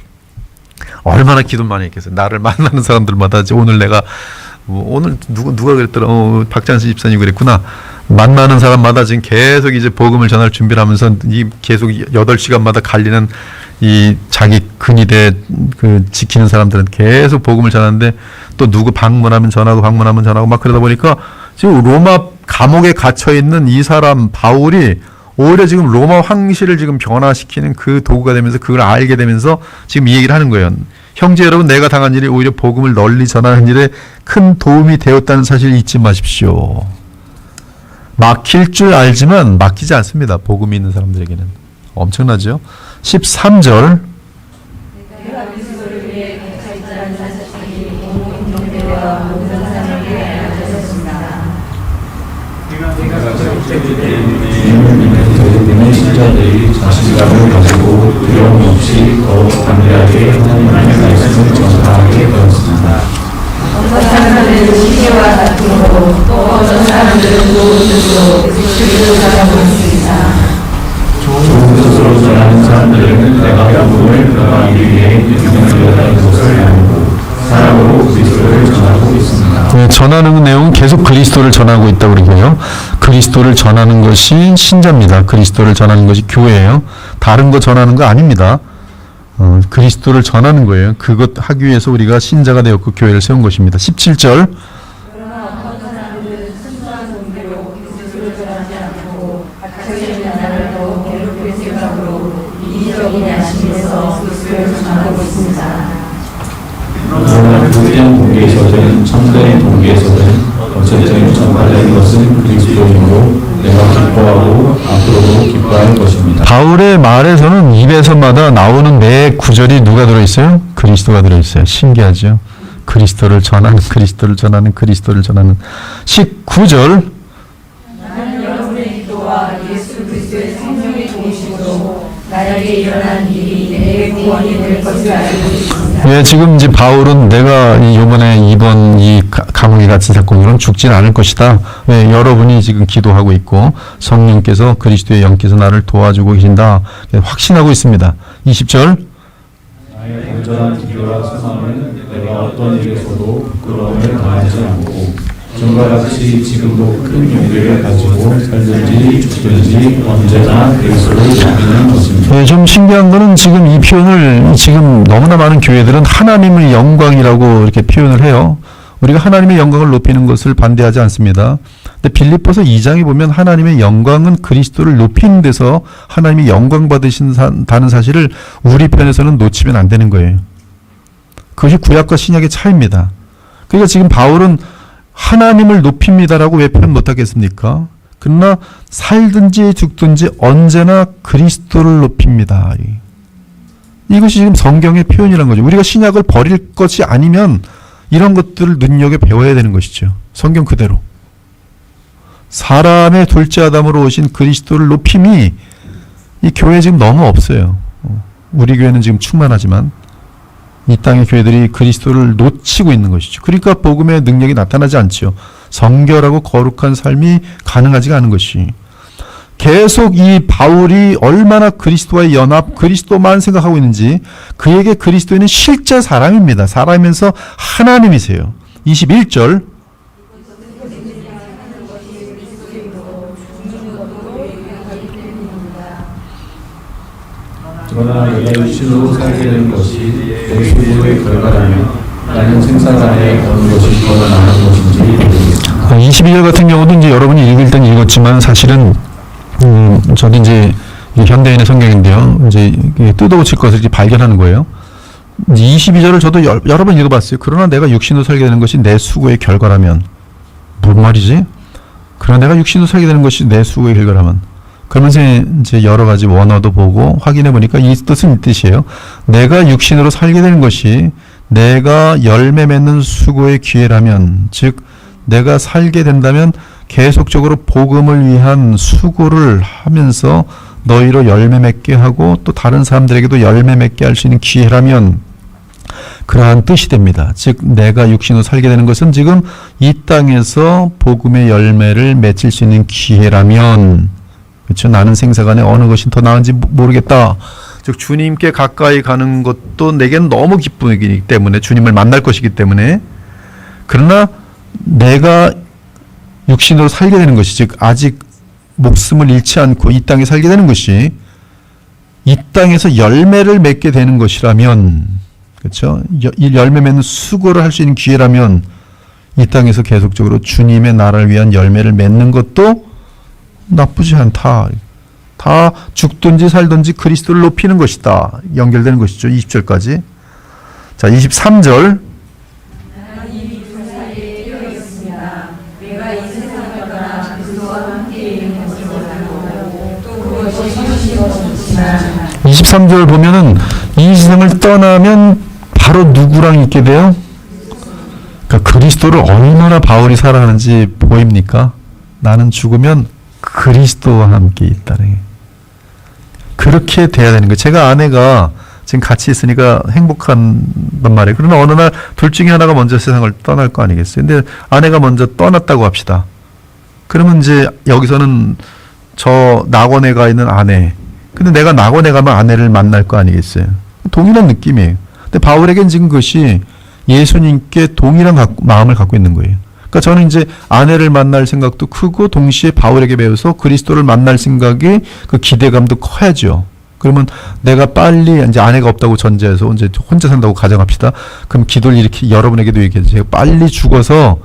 얼마나 기도 많이 했겠어요. 나를 만나는 사람들마다 오늘 내가 오늘 누가 그랬더라. 박찬수 집사님 그랬구나. 만나는 사람마다 지금 계속 이제 복음을 전할 준비를 하면서 이 계속 8시간마다 갈리는 이 자기 근위대 그 지키는 사람들은 계속 복음을 전하는데 또 누구 방문하면 전하고 막 그러다 보니까 지금 로마 감옥에 갇혀 있는 이 사람 바울이 오히려 지금 로마 황실을 지금 변화시키는 그 도구가 되면서 그걸 알게 되면서 지금 이 얘기를 하는 거예요. 형제 여러분, 내가 당한 일이 오히려 복음을 널리 전하는 일에 큰 도움이 되었다는 사실을 잊지 마십시오. 막힐 줄 알지만 막히지 않습니다. 복음이 있는 사람들에게는. 엄청나죠? 13절 내가 그리스도를 위해 갇혀있다는 사실이 온 형제와 모든 사람에게 알려졌습니다. 내가 절대 주님을 믿는 저희들의 신자들이 자신감을 가지고 두려움 없이 더욱 담대하게 하나님의 말씀을 전하게 되었습니다. 어떤 사람들은 시계와 다툼으로 또 어떤 사람들은 좋은 뜻으로 그리스도를 전하고 있습니다. 좋은 뜻으로 전하는 사람들은 내가 복음을 변화하기 위해 유명하다는 것을 알고 사랑으로 그리스도를 전하고 있습니다. 전하는 내용은 계속 그리스도를 전하고 있다고 그러고요. 그리스도를 전하는 것이 신자입니다. 그리스도를 전하는 것이 교회예요. 다른 거 전하는 거 아닙니다. 그리스도를 전하는 거예요. 그것 하기 위해서 우리가 신자가 되었고 교회를 세운 것입니다. 17절 그러나 어떤 사람들은 순수한 동기로 그리스도를 전하지 않고 갇혀있는 나를 더 괴롭힐 생각으로 이기적인 야심에서 그리스도를 전하고 있습니다. 그러나 그대한 동기에서든 참된 동기에서든 어쨌든 전파된 것은 그리스도이므로 내가 기뻐하고 앞으로도 기뻐할 것입니다. 바울의 말에서는 입에서마다 나오는 매 구절이 누가 들어있어요? 그리스도가 들어있어요. 신기하죠? 그리스도를 전하는 19절 나는 여러분의 기도와 예수 그리스도의 생명의 동심으로 나에게 일어난 일이 내게 내 구원이 될 것을 알고 있습니다. 예, 지금 이제 바울은 내가 이번에 이번 이 감옥에 갇힌 사건으로는 죽진 않을 것이다. 왜 여러분이 지금 기도하고 있고 성령께서 그리스도의 영께서 나를 도와주고 계신다. 확신하고 있습니다. 20절. 나의 온전한 기대와 소망은 내가 어떤 일에서도 부끄러움을 당하지 않고 전과 같이 지금도 큰 용기를 가지고 살든지 죽든지 언제나 그리스도를 높이는 것입니다. 네, 좀 신기한 거는 지금 이 표현을 지금 너무나 많은 교회들은 하나님의 영광이라고 이렇게 표현을 해요. 우리가 하나님의 영광을 높이는 것을 반대하지 않습니다. 근데 빌립보서 2장에 보면 하나님의 영광은 그리스도를 높이는 데서 하나님이 영광 받으신다는 사실을 우리 편에서는 놓치면 안 되는 거예요. 그것이 구약과 신약의 차이입니다. 그러니까 지금 바울은 하나님을 높입니다라고 왜 표현 못하겠습니까? 그러나 살든지 죽든지 언제나 그리스도를 높입니다. 이것이 지금 성경의 표현이라는 거죠. 우리가 신약을 버릴 것이 아니면 이런 것들을 눈여겨 배워야 되는 것이죠. 성경 그대로. 사람의 둘째 아담으로 오신 그리스도를 높임이 이 교회에 지금 너무 없어요. 우리 교회는 지금 충만하지만 이 땅의 교회들이 그리스도를 놓치고 있는 것이죠. 그러니까 복음의 능력이 나타나지 않죠. 성결하고 거룩한 삶이 가능하지가 않은 것이. 계속 이 바울이 얼마나 그리스도와의 연합, 그리스도만 생각하고 있는지 그에게 그리스도인은 실제 사람입니다. 사람이면서 하나님이세요. 21절. 그러나 내가 육신으로 살게 되는 것이 내 소유의 결과라면 나는 생사가 안에 어느 것이 더 나은 것인지 모르겠습니다. 22절 같은 경우도 이제 여러분이 읽을 땐 읽었지만 사실은 저도 이제 현대인의 성경인데요. 이제 뜯어고칠 것을 이제 발견하는 거예요. 22절을 저도 여러 번 읽어봤어요. 그러나 내가 육신으로 살게 되는 것이 내 수고의 결과라면 뭔 말이지? 그러나 내가 육신으로 살게 되는 것이 내 수고의 결과라면 그러면서 이제 여러 가지 원어도 보고 확인해 보니까 이 뜻은 이 뜻이에요. 내가 육신으로 살게 되는 것이 내가 열매 맺는 수고의 기회라면, 즉 내가 살게 된다면 계속적으로 복음을 위한 수고를 하면서 너희로 열매 맺게 하고 또 다른 사람들에게도 열매 맺게 할 수 있는 기회라면 그러한 뜻이 됩니다. 즉 내가 육신으로 살게 되는 것은 지금 이 땅에서 복음의 열매를 맺을 수 있는 기회라면, 그렇죠? 나는 생사간에 어느 것이 더 나은지 모르겠다. 즉 주님께 가까이 가는 것도 내겐 너무 기쁨이기 때문에, 주님을 만날 것이기 때문에. 그러나 내가 육신으로 살게 되는 것이, 즉 아직 목숨을 잃지 않고 이 땅에 살게 되는 것이 이 땅에서 열매를 맺게 되는 것이라면, 그렇죠? 이 열매 맺는 수고를 할 수 있는 기회라면 이 땅에서 계속적으로 주님의 나라를 위한 열매를 맺는 것도 나쁘지 않다. 다 죽든지 살든지 그리스도를 높이는 것이다. 연결되는 것이죠. 20절까지. 자, 23절. 나는 이미 두 사이에 끼어 있습니다. 내가 이 세상을 떠나 그리스도와 함께 있는 것을 원하고 또 그것이 현실로 좋지만 23절 보면은 이 세상을 떠나면 바로 누구랑 있게 돼요? 그러니까 그리스도를 얼마나 바울이 사랑하는지 보입니까? 나는 죽으면 그리스도와 함께 있다네. 그렇게 돼야 되는 거예요. 제가 아내가 지금 같이 있으니까 행복한 말이에요. 그러나 어느 날 둘 중에 하나가 먼저 세상을 떠날 거 아니겠어요. 근데 아내가 먼저 떠났다고 합시다. 그러면 이제 여기서는 저 낙원에 가 있는 아내, 근데 내가 낙원에 가면 아내를 만날 거 아니겠어요. 동일한 느낌이에요. 근데 바울에겐 지금 그것이 예수님께 동일한 마음을 갖고 있는 거예요. 그러니까 저는 이제 아내를 만날 생각도 크고 동시에 바울에게 배워서 그리스도를 만날 생각이 그 기대감도 커야죠. 그러면 내가 빨리 이제 아내가 없다고 전제해서 이제 혼자 산다고 가정합시다. 그럼 기도를 이렇게 여러분에게도 얘기해서 제가 빨리 죽어서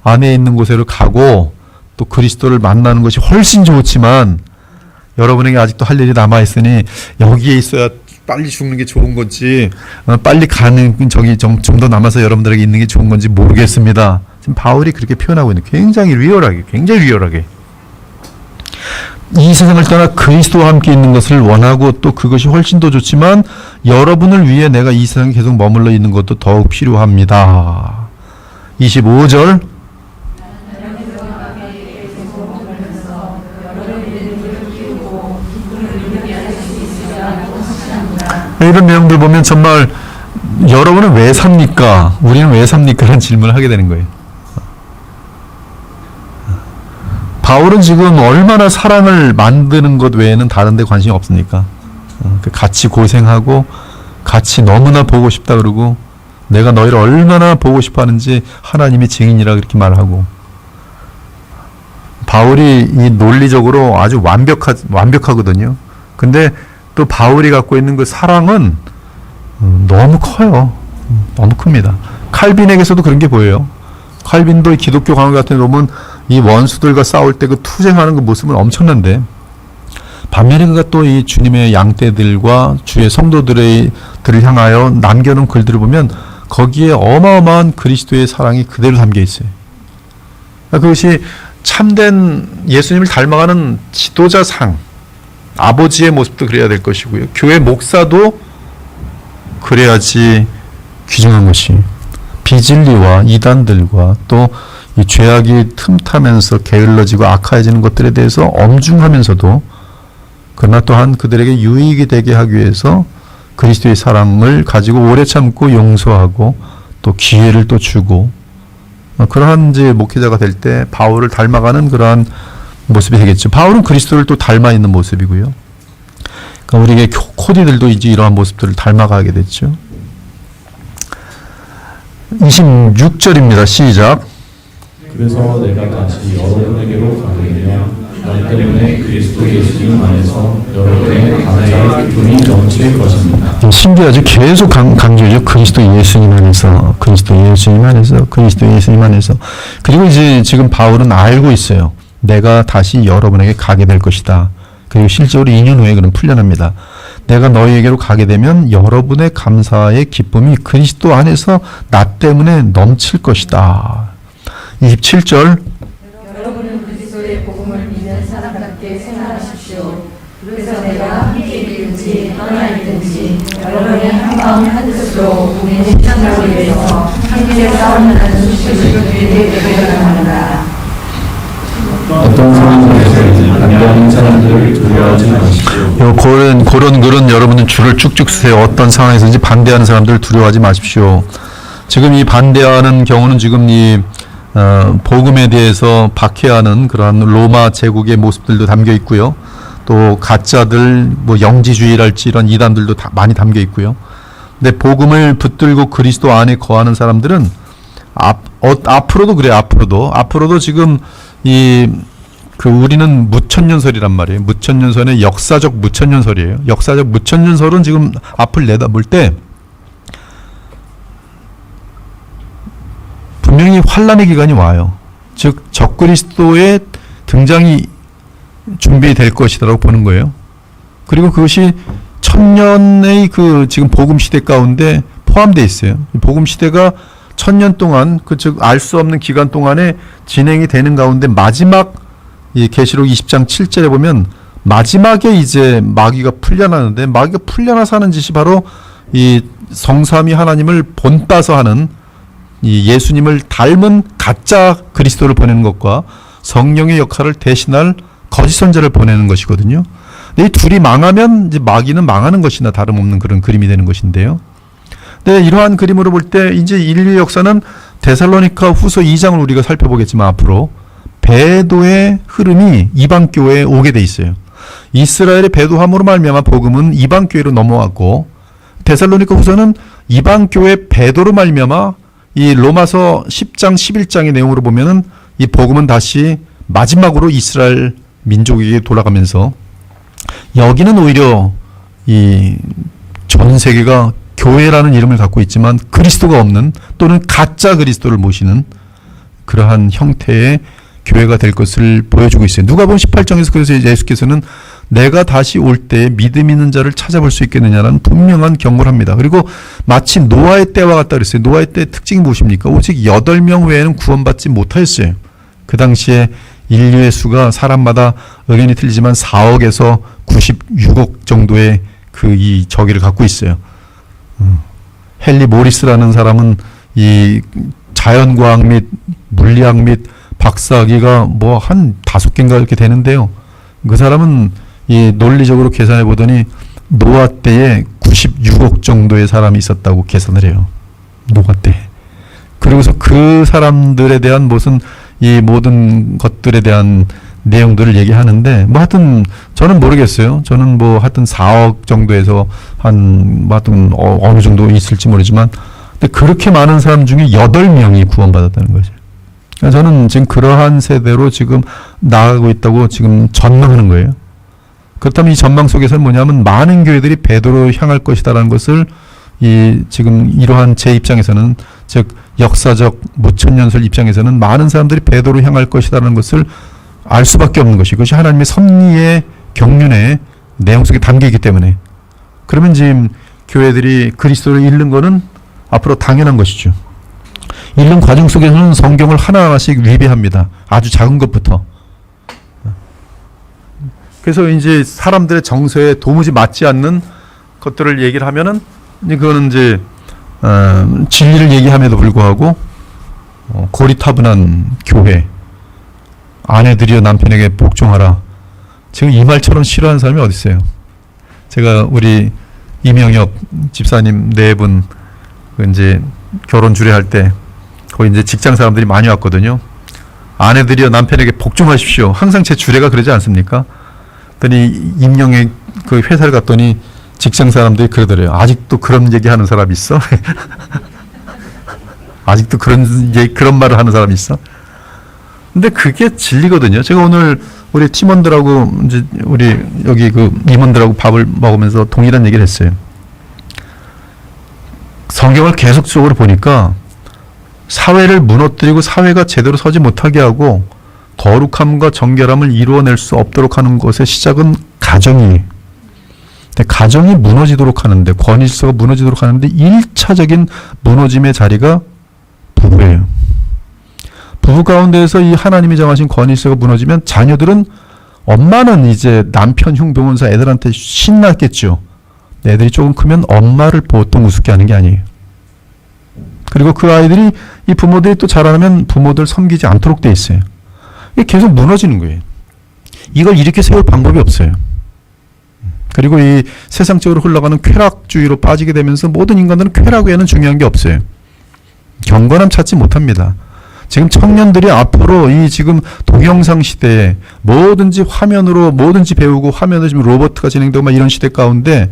아내 있는 곳으로 가고 또 그리스도를 만나는 것이 훨씬 좋지만 여러분에게 아직도 할 일이 남아 있으니 여기에 있어야 빨리 죽는 게 좋은 건지 빨리 가는 저기 좀 더 남아서 여러분들에게 있는 게 좋은 건지 모르겠습니다. 지금 바울이 그렇게 표현하고 있는, 굉장히 리얼하게 이 세상을 떠나 그리스도와 함께 있는 것을 원하고 또 그것이 훨씬 더 좋지만 여러분을 위해 내가 이 세상에 계속 머물러 있는 것도 더욱 필요합니다. 25절. 이런 내용들 보면 정말 여러분은 왜 삽니까? 우리는 왜 삽니까? 라는 질문을 하게 되는 거예요. 바울은 지금 얼마나 사랑을 만드는 것 외에는 다른 데 관심이 없습니까? 같이 고생하고 같이 너무나 보고 싶다 그러고 내가 너희를 얼마나 보고 싶어 하는지 하나님이 증인이라 그렇게 말하고, 바울이 이 논리적으로 아주 완벽하거든요. 근데 또 바울이 갖고 있는 그 사랑은 너무 커요. 너무 큽니다. 칼빈에게서도 그런 게 보여요. 칼빈도 기독교 강의 같은 데 보면 이 원수들과 싸울 때 그 투쟁하는 그 모습은 엄청난데, 반면에 그가 또 이 주님의 양떼들과 주의 성도들을 향하여 남겨놓은 글들을 보면 거기에 어마어마한 그리스도의 사랑이 그대로 담겨 있어요. 그것이 참된 예수님을 닮아가는 지도자상, 아버지의 모습도 그래야 될 것이고요. 교회 목사도 그래야지 귀중한 것이, 비진리와 이단들과 또 이 죄악이 틈타면서 게을러지고 악화해지는 것들에 대해서 엄중하면서도 그러나 또한 그들에게 유익이 되게 하기 위해서 그리스도의 사랑을 가지고 오래 참고 용서하고 또 기회를 또 주고, 그러한 이제 목회자가 될 때 바울을 닮아가는 그러한 모습이 되겠죠. 바울은 그리스도를 또 닮아 있는 모습이고요. 그러니까 우리에게 코디들도 이제 이러한 모습들을 닮아가게 됐죠. 26절입니다. 시작. 그래서 내가 다시 여러분에게로 가느냐 나 때문에 그리스도 예수님 안에서 여러분의 감사의 기쁨이 넘칠 것입니다. 신기하죠. 계속 강조죠. 그리스도 예수님 안에서, 그리스도 예수님 안에서, 그리스도 예수님 안에서. 그리고 이제 지금 바울은 알고 있어요. 내가 다시 여러분에게 가게 될 것이다. 그리고 실제로 2년 후에 그는 풀려납니다. 내가 너희에게로 가게 되면 여러분의 감사의 기쁨이 그리스도 안에서 나 때문에 넘칠 것이다. 27절. 여러분은 그리스도의 복음을 믿는 사람답게 생활하십시오. 그래서 내가 함께 있든지 떠나 있든지 여러분이 한마음 한뜻으로 우리 신앙을 위해서 함께 싸움하는 수식을 되게 되어갑니다. 어떤 상황에서든지 반대하는 사람들을 두려워하지 마십시오. 그런 글은 여러분은 줄을 쭉쭉 쓰세요. 어떤 상황에서든지 반대하는 사람들을 두려워하지 마십시오. 지금 이 반대하는 경우는 지금 이 복음에 대해서 박해하는 그러한 로마 제국의 모습들도 담겨 있고요. 또 가짜들, 뭐 영지주의랄지 이런 이단들도 다 많이 담겨 있고요. 근데 복음을 붙들고 그리스도 안에 거하는 사람들은 앞으로도 그래요. 앞으로도 지금 우리는 무천년설이란 말이에요. 무천년설의 역사적 무천년설이에요. 역사적 무천년설은 지금 앞을 내다볼 때 분명히 환란의 기간이 와요. 즉 적그리스도의 등장이 준비될 것이라고 보는 거예요. 그리고 그것이 천년의 그 지금 복음 시대 가운데 포함되어 있어요. 복음 시대가 천년 동안 즉 알 수 없는 기간 동안에 진행이 되는 가운데 마지막 이 계시록 20장 7절에 보면 마지막에 이제 마귀가 풀려나는데, 마귀가 풀려나서 하는 짓이 바로 이 성삼위 하나님을 본따서 하는 이 예수님을 닮은 가짜 그리스도를 보내는 것과 성령의 역할을 대신할 거짓 선자를 보내는 것이거든요. 근데 이 둘이 망하면 이제 마귀는 망하는 것이나 다름없는 그런 그림이 되는 것인데요. 네, 이러한 그림으로 볼 때 이제 인류의 역사는 데살로니가 후서 2장을 우리가 살펴보겠지만 앞으로 배도의 흐름이 이방 교회에 오게 돼 있어요. 이스라엘의 배도함으로 말미암아 복음은 이방 교회로 넘어왔고, 데살로니가 후서는 이방 교회 배도로 말미암아 이 로마서 10장 11장의 내용으로 보면은 이 복음은 다시 마지막으로 이스라엘 민족에게 돌아가면서, 여기는 오히려 이 전 세계가 교회라는 이름을 갖고 있지만 그리스도가 없는 또는 가짜 그리스도를 모시는 그러한 형태의 교회가 될 것을 보여주고 있어요. 누가복음 18장에서 그래서 예수께서는 내가 다시 올 때 믿음 있는 자를 찾아볼 수 있겠느냐라는 분명한 경고를 합니다. 그리고 마치 노아의 때와 같다 그랬어요. 노아의 때 특징이 무엇입니까? 오직 8명 외에는 구원받지 못하였어요. 그 당시에 인류의 수가 사람마다 의견이 틀리지만 4억에서 96억 정도의 이 저기를 갖고 있어요. 헨리 모리스라는 사람은 이 자연과학 및 물리학 및 박사학위가 뭐 한 5개인가 이렇게 되는데요. 그 사람은 이 논리적으로 계산해 보더니 노아 때에 96억 정도의 사람이 있었다고 계산을 해요. 노아 때. 그리고서 그 사람들에 대한 무슨 이 모든 것들에 대한 내용들을 얘기하는데 뭐 하여튼 저는 모르겠어요. 저는 뭐 하여튼 4억 정도에서 한 뭐 하여튼 어느 정도 있을지 모르지만 근데 그렇게 많은 사람 중에 8명이 구원받았다는 거죠. 그러니까 저는 지금 그러한 세대로 지금 나아가고 있다고 지금 전망하는 거예요. 그렇다면 이 전망 속에서는 뭐냐면 많은 교회들이 베드로로 향할 것이다라는 것을 이 지금 이러한 제 입장에서는 즉 역사적 무천년설 입장에서는 많은 사람들이 베드로로 향할 것이다라는 것을 알 수밖에 없는 것이 그것이 하나님의 섭리의 경륜의 내용 속에 담겨 있기 때문에 그러면 지금 교회들이 그리스도를 잃는 것은 앞으로 당연한 것이죠. 읽는 과정 속에서는 성경을 하나하나씩 위배합니다. 아주 작은 것부터. 그래서 이제 사람들의 정서에 도무지 맞지 않는 것들을 얘기를 하면은 그거는 이제 진리를 얘기함에도 불구하고 고리타분한 교회, 아내들이여 남편에게 복종하라. 지금 이 말처럼 싫어하는 사람이 어디 있어요? 제가 우리 이명혁 집사님 네 분 이제 결혼 주례할 때 거기 이제 직장 사람들이 많이 왔거든요. 아내들이여 남편에게 복종하십시오. 항상 제 주례가 그러지 않습니까? 그랬더니 임영의 그 회사를 갔더니 직장 사람들이 그러더래요. 아직도 그런 얘기하는 사람 있어? 아직도 그런 말을 하는 사람 있어? 근데 그게 진리거든요. 제가 오늘 우리 팀원들하고 이제 우리 여기 그 임원들하고 밥을 먹으면서 동일한 얘기를 했어요. 성경을 계속적으로 보니까 사회를 무너뜨리고 사회가 제대로 서지 못하게 하고 거룩함과 정결함을 이루어낼 수 없도록 하는 것의 시작은 가정이에요. 가정이 무너지도록 하는데 권위질서가 무너지도록 하는데 1차적인 무너짐의 자리가 부부예요. 부부 가운데에서 이 하나님이 정하신 권위질서가 무너지면 자녀들은 엄마는 이제 남편 흉보면서 애들한테 신났겠죠. 애들이 조금 크면 엄마를 보통 우습게 하는 게 아니에요. 그리고 그 아이들이 이 부모들이 또 자라나면 부모들 섬기지 않도록 돼 있어요. 이게 계속 무너지는 거예요. 이걸 이렇게 세울 방법이 없어요. 그리고 이 세상적으로 흘러가는 쾌락주의로 빠지게 되면서 모든 인간들은 쾌락 외에는 중요한 게 없어요. 경건함 찾지 못합니다. 지금 청년들이 앞으로 이 지금 동영상 시대에 뭐든지 화면으로 뭐든지 배우고 화면으로 지금 로버트가 진행되고 막 이런 시대 가운데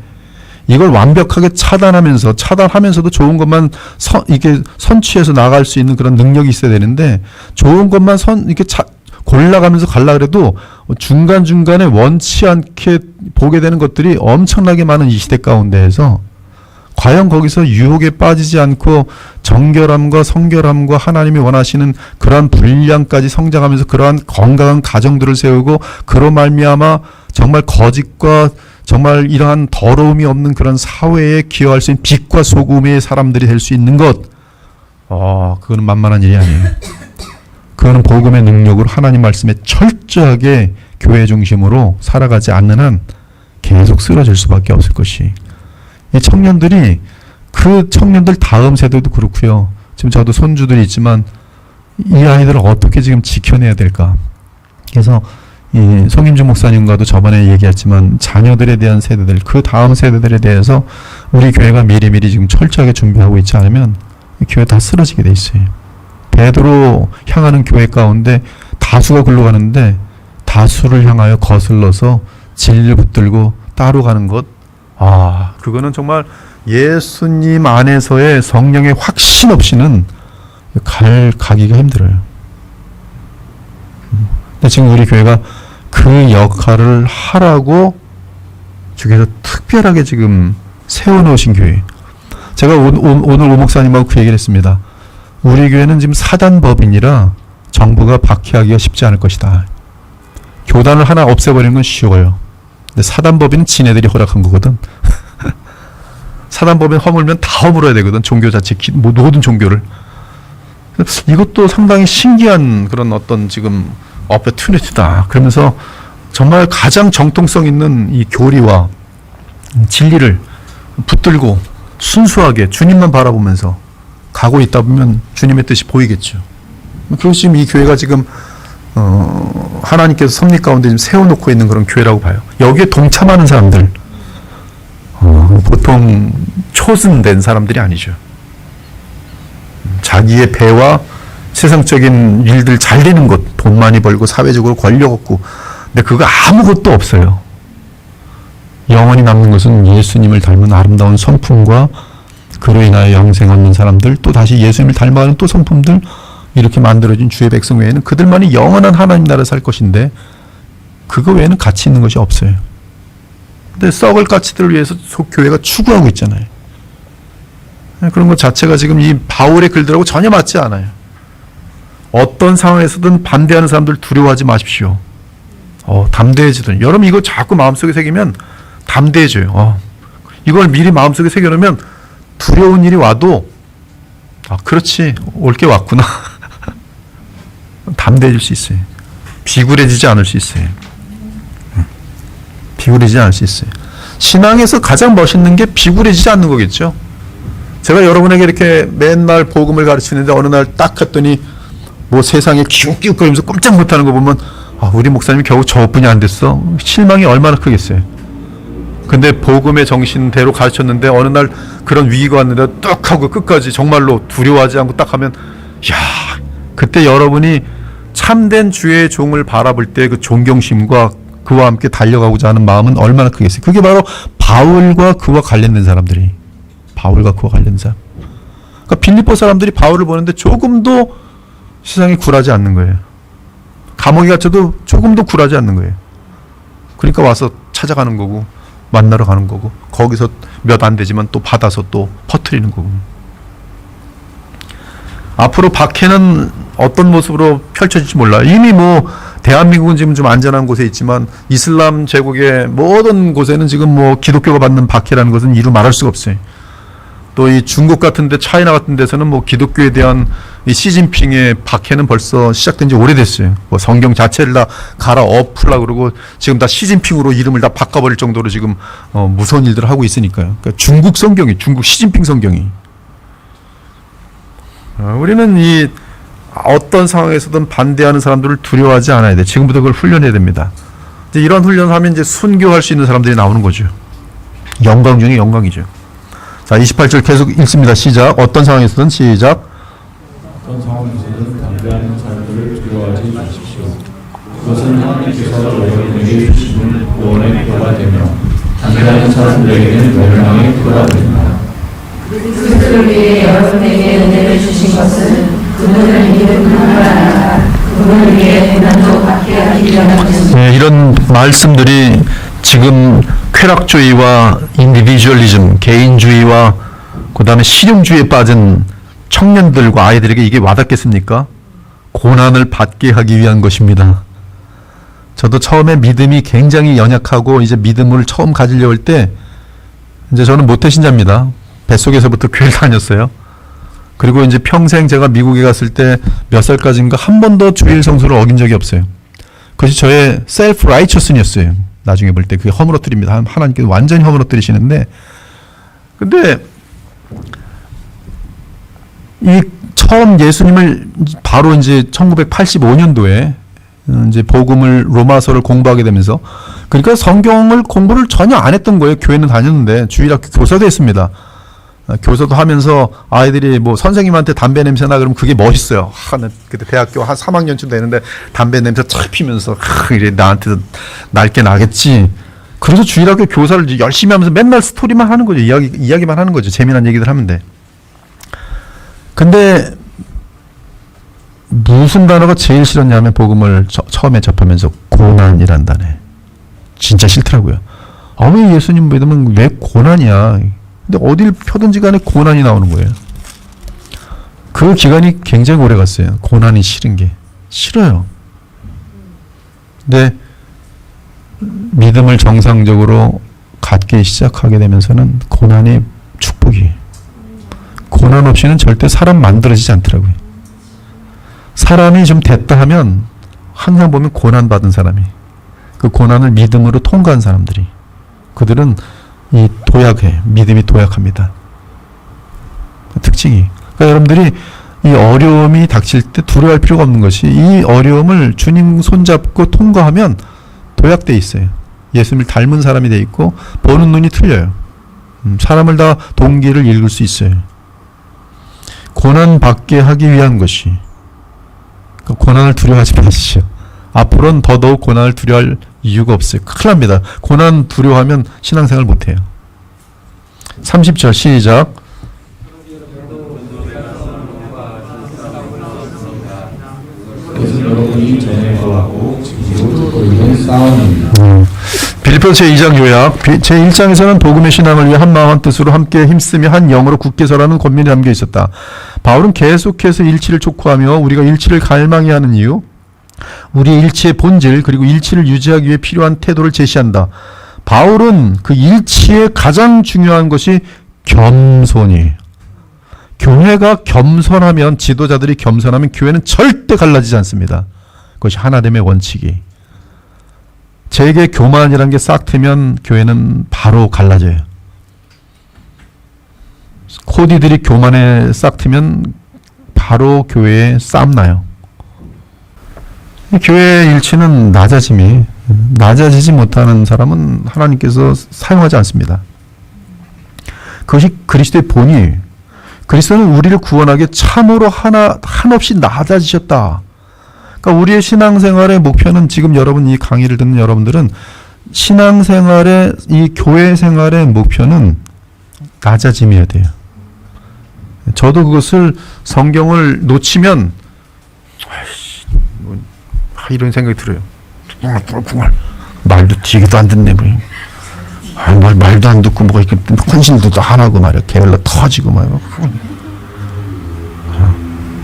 이걸 완벽하게 차단하면서도 좋은 것만 이렇게 선취해서 나갈 수 있는 그런 능력이 있어야 되는데 좋은 것만 이렇게 골라가면서 갈라 그래도 중간중간에 원치 않게 보게 되는 것들이 엄청나게 많은 이 시대 가운데에서 과연 거기서 유혹에 빠지지 않고 정결함과 성결함과 하나님이 원하시는 그러한 분량까지 성장하면서 그러한 건강한 가정들을 세우고 그로 말미암아 정말 거짓과 정말 이러한 더러움이 없는 그런 사회에 기여할 수 있는 빛과 소금의 사람들이 될 수 있는 것, 그거는 만만한 일이 아니에요. 그거는 복음의 능력으로 하나님 말씀에 철저하게 교회 중심으로 살아가지 않는 한 계속 쓰러질 수밖에 없을 것이. 이 청년들이 그 청년들 다음 세대도 그렇고요. 지금 저도 손주들이 있지만 이 아이들을 어떻게 지금 지켜내야 될까. 그래서 이 송임주 목사님과도 저번에 얘기했지만 자녀들에 대한 세대들, 그 다음 세대들에 대해서 우리 교회가 미리미리 지금 철저하게 준비하고 있지 않으면 교회 다 쓰러지게 돼 있어요. 베드로 향하는 교회 가운데 다수가 굴러가는데 다수를 향하여 거슬러서 진리를 붙들고 따로 가는 것, 그거는 정말 예수님 안에서의 성령의 확신 없이는 가기가 힘들어요. 근데 지금 우리 교회가 그 역할을 하라고 주께서 특별하게 지금 세워놓으신 교회. 제가 오늘 오 목사님하고 그 얘기를 했습니다. 우리 교회는 지금 사단법인이라 정부가 박해하기가 쉽지 않을 것이다. 교단을 하나 없애버리는 건 쉬워요. 근데 사단법인은 지네들이 허락한 거거든. 사단법인 허물면 다 허물어야 되거든. 종교 자체, 모든 종교를. 이것도 상당히 신기한 그런 어떤 지금 어퍼튜니티다. 그러면서 정말 가장 정통성 있는 이 교리와 진리를 붙들고 순수하게 주님만 바라보면서 가고 있다 보면 주님의 뜻이 보이겠죠. 그것이 지금 이 교회가 지금 하나님께서 섭리 가운데 지금 세워놓고 있는 그런 교회라고 봐요. 여기에 동참하는 사람들, 보통 초승된 사람들이 아니죠. 자기의 배와 세상적인 일들 잘 되는 것, 돈 많이 벌고 사회적으로 권력 얻고, 근데 그거 아무것도 없어요. 영원히 남는 것은 예수님을 닮은 아름다운 성품과 그로 인하여 영생 얻는 사람들, 또 다시 예수님을 닮아가는 또 성품들, 이렇게 만들어진 주의 백성 외에는 그들만이 영원한 하나님 나라에 살 것인데 그거 외에는 가치 있는 것이 없어요. 근데 썩을 가치들을 위해서 교회가 추구하고 있잖아요. 그런 것 자체가 지금 이 바울의 글들하고 전혀 맞지 않아요. 어떤 상황에서든 반대하는 사람들 두려워하지 마십시오. 담대해지든. 여러분 이거 자꾸 마음속에 새기면 담대해져요. 이걸 미리 마음속에 새겨놓으면 두려운 일이 와도 그렇지, 올 게 왔구나. 담대해질 수 있어요. 비굴해지지 않을 수 있어요. 비굴해지지 않을 수 있어요. 신앙에서 가장 멋있는 게 비굴해지지 않는 거겠죠. 제가 여러분에게 이렇게 맨날 복음을 가르치는데 어느 날 딱 했더니 뭐 세상에 기웃기웃거리면서 꼼짝 못하는 거 보면 우리 목사님이 겨우 저뿐이 안 됐어. 실망이 얼마나 크겠어요. 근데 복음의 정신대로 가르쳤는데 어느 날 그런 위기가 왔는데 뚝 하고 끝까지 정말로 두려워하지 않고 딱 하면 그때 여러분이 참된 주의 종을 바라볼 때 그 존경심과 그와 함께 달려가고자 하는 마음은 얼마나 크겠어요. 그게 바로 바울과 그와 관련된 사람들이, 바울과 그와 관련된 사람. 그러니까 빌립보 사람들이 바울을 보는데 조금도 세상에 굴하지 않는 거예요. 감옥에 갇혀도 조금도 굴하지 않는 거예요. 그러니까 와서 찾아가는 거고 만나러 가는 거고 거기서 몇 안 되지만 또 받아서 또 퍼뜨리는 거고. 앞으로 박해는 어떤 모습으로 펼쳐질지 몰라요. 이미 뭐 대한민국은 지금 좀 안전한 곳에 있지만 이슬람 제국의 모든 곳에는 지금 뭐 기독교가 받는 박해라는 것은 이루 말할 수가 없어요. 또 이 중국 같은 데, 차이나 같은 데서는 뭐 기독교에 대한 이 시진핑의 박해는 벌써 시작된 지 오래됐어요. 뭐 성경 자체를 다 갈아엎으려고 그러고 지금 다 시진핑으로 이름을 다 바꿔버릴 정도로 지금 무서운 일들을 하고 있으니까요. 그러니까 중국 성경이, 중국 시진핑 성경이. 우리는 이 어떤 상황에서든 반대하는 사람들을 두려워하지 않아야 돼. 지금부터 그걸 훈련해야 됩니다. 이제 이런 훈련을 하면 이제 순교할 수 있는 사람들이 나오는 거죠. 영광 중에 영광이죠. 자, 28절 계속 읽습니다. 시작. 어떤 상황에서든 시작. 어떤 상황에서든 반대하는 사람들을 두려워하지 마십시오. 그것은 하나님께서 여러분에게 주시는 구원의 표가 되며 반대하는 사람들에게는 멸망의 표가 됩니다. 그들을 위해 여러분에게 은혜를 주신 것은 그분을 믿는 뿐만 아니라 그분을 위해 고난도 받게 하기 위함이니. 네, 이런 말씀들이 지금 쾌락주의와 인디비주얼리즘, 개인주의와 그 다음에 실용주의에 빠진 청년들과 아이들에게 이게 와닿겠습니까? 고난을 받게 하기 위한 것입니다. 저도 처음에 믿음이 굉장히 연약하고 이제 믿음을 처음 가지려고 할 때 이제 저는 모태신자입니다. 뱃속에서부터 교회를 다녔어요. 그리고 이제 평생 제가 미국에 갔을 때 몇 살까지인가 한 번도 주일 성수를 어긴 적이 없어요. 그것이 저의 셀프 라이처스였어요. 나중에 볼 때 그게 허물어뜨립니다. 하나님께서 완전히 허물어뜨리시는데, 근데 이 처음 예수님을 바로 이제 1985년도에 이제 복음을 로마서를 공부하게 되면서, 그러니까 성경을 공부를 전혀 안 했던 거예요. 교회는 다녔는데 주일학교 교사도 했습니다. 교사도 하면서 아이들이 뭐 선생님한테 담배 냄새나 그러면 그게 멋있어요. 그때 대학교 한 3학년쯤 되는데 담배 냄새 탁 피면서 이래 나한테 날게 나겠지. 그래서 주일학교 교사를 이제 열심히 하면서 맨날 스토리만 하는 거죠. 이야기만 하는 거죠. 재미난 얘기들 하면 돼. 근데 무슨 단어가 제일 싫었냐면 복음을 처음에 접하면서 고난이란 단어. 진짜 싫더라고요. 왜 예수님 믿으면 왜 고난이야. 근데 어딜 펴든지 간에 고난이 나오는 거예요. 그 기간이 굉장히 오래 갔어요. 고난이 싫은 게. 싫어요. 근데 믿음을 정상적으로 갖기 시작하게 되면서는 고난이 축복이에요. 고난 없이는 절대 사람 만들어지지 않더라고요. 사람이 좀 됐다 하면 항상 보면 고난받은 사람이, 그 고난을 믿음으로 통과한 사람들이, 그들은 이 도약해, 믿음이 도약합니다. 특징이. 그러니까 여러분들이 이 어려움이 닥칠 때 두려워할 필요가 없는 것이, 이 어려움을 주님 손잡고 통과하면 도약돼 있어요. 예수님을 닮은 사람이 돼 있고 보는 눈이 틀려요. 사람을 다 동기를 읽을 수 있어요. 고난 받게 하기 위한 것이. 그 고난을 두려워하지 마시죠. 앞으로는 더더욱 고난을 두려워할 이유가 없어요. 큰일 납니다. 고난 두려워하면 신앙생활 못해요. 30절 시작. 그것은 여러분이 전에 보았고 지금도 보이는 싸움입니다. 빌립보서 제2장 요약. 제1장에서는 복음의 신앙을 위해 한 마음 한 뜻으로 함께 힘쓰며 한 영으로 굳게 서라는 권면이 담겨 있었다. 바울은 계속해서 일치를 촉구하며 우리가 일치를 갈망해야 하는 이유, 우리의 일치의 본질, 그리고 일치를 유지하기 위해 필요한 태도를 제시한다. 바울은 그 일치의 가장 중요한 것이 겸손이에요. 교회가 겸손하면, 지도자들이 겸손하면 교회는 절대 갈라지지 않습니다. 그것이 하나됨의 원칙이. 제게 교만이라는 게 싹 트면 교회는 바로 갈라져요. 코디들이 교만에 싹 트면 바로 교회에 싸움 나요. 교회의 일치는 낮아지지 못하는 사람은 하나님께서 사용하지 않습니다. 그것이 그리스도의 본이에요. 그리스도는 우리를 구원하게 참으로 한없이 낮아지셨다. 그러니까 우리의 신앙생활의 목표는, 지금 여러분 이 강의를 듣는 여러분들은 신앙생활의, 이 교회 생활의 목표는 낮아짐이어야 돼요. 저도 그것을, 성경을 놓치면 이런 생각이 들어요. 말도 뒤에도 안 듣네. 말도 안 듣고 뭐가 이렇게 헌신도 안 하고 말이야. 게을러 터지고 말이야.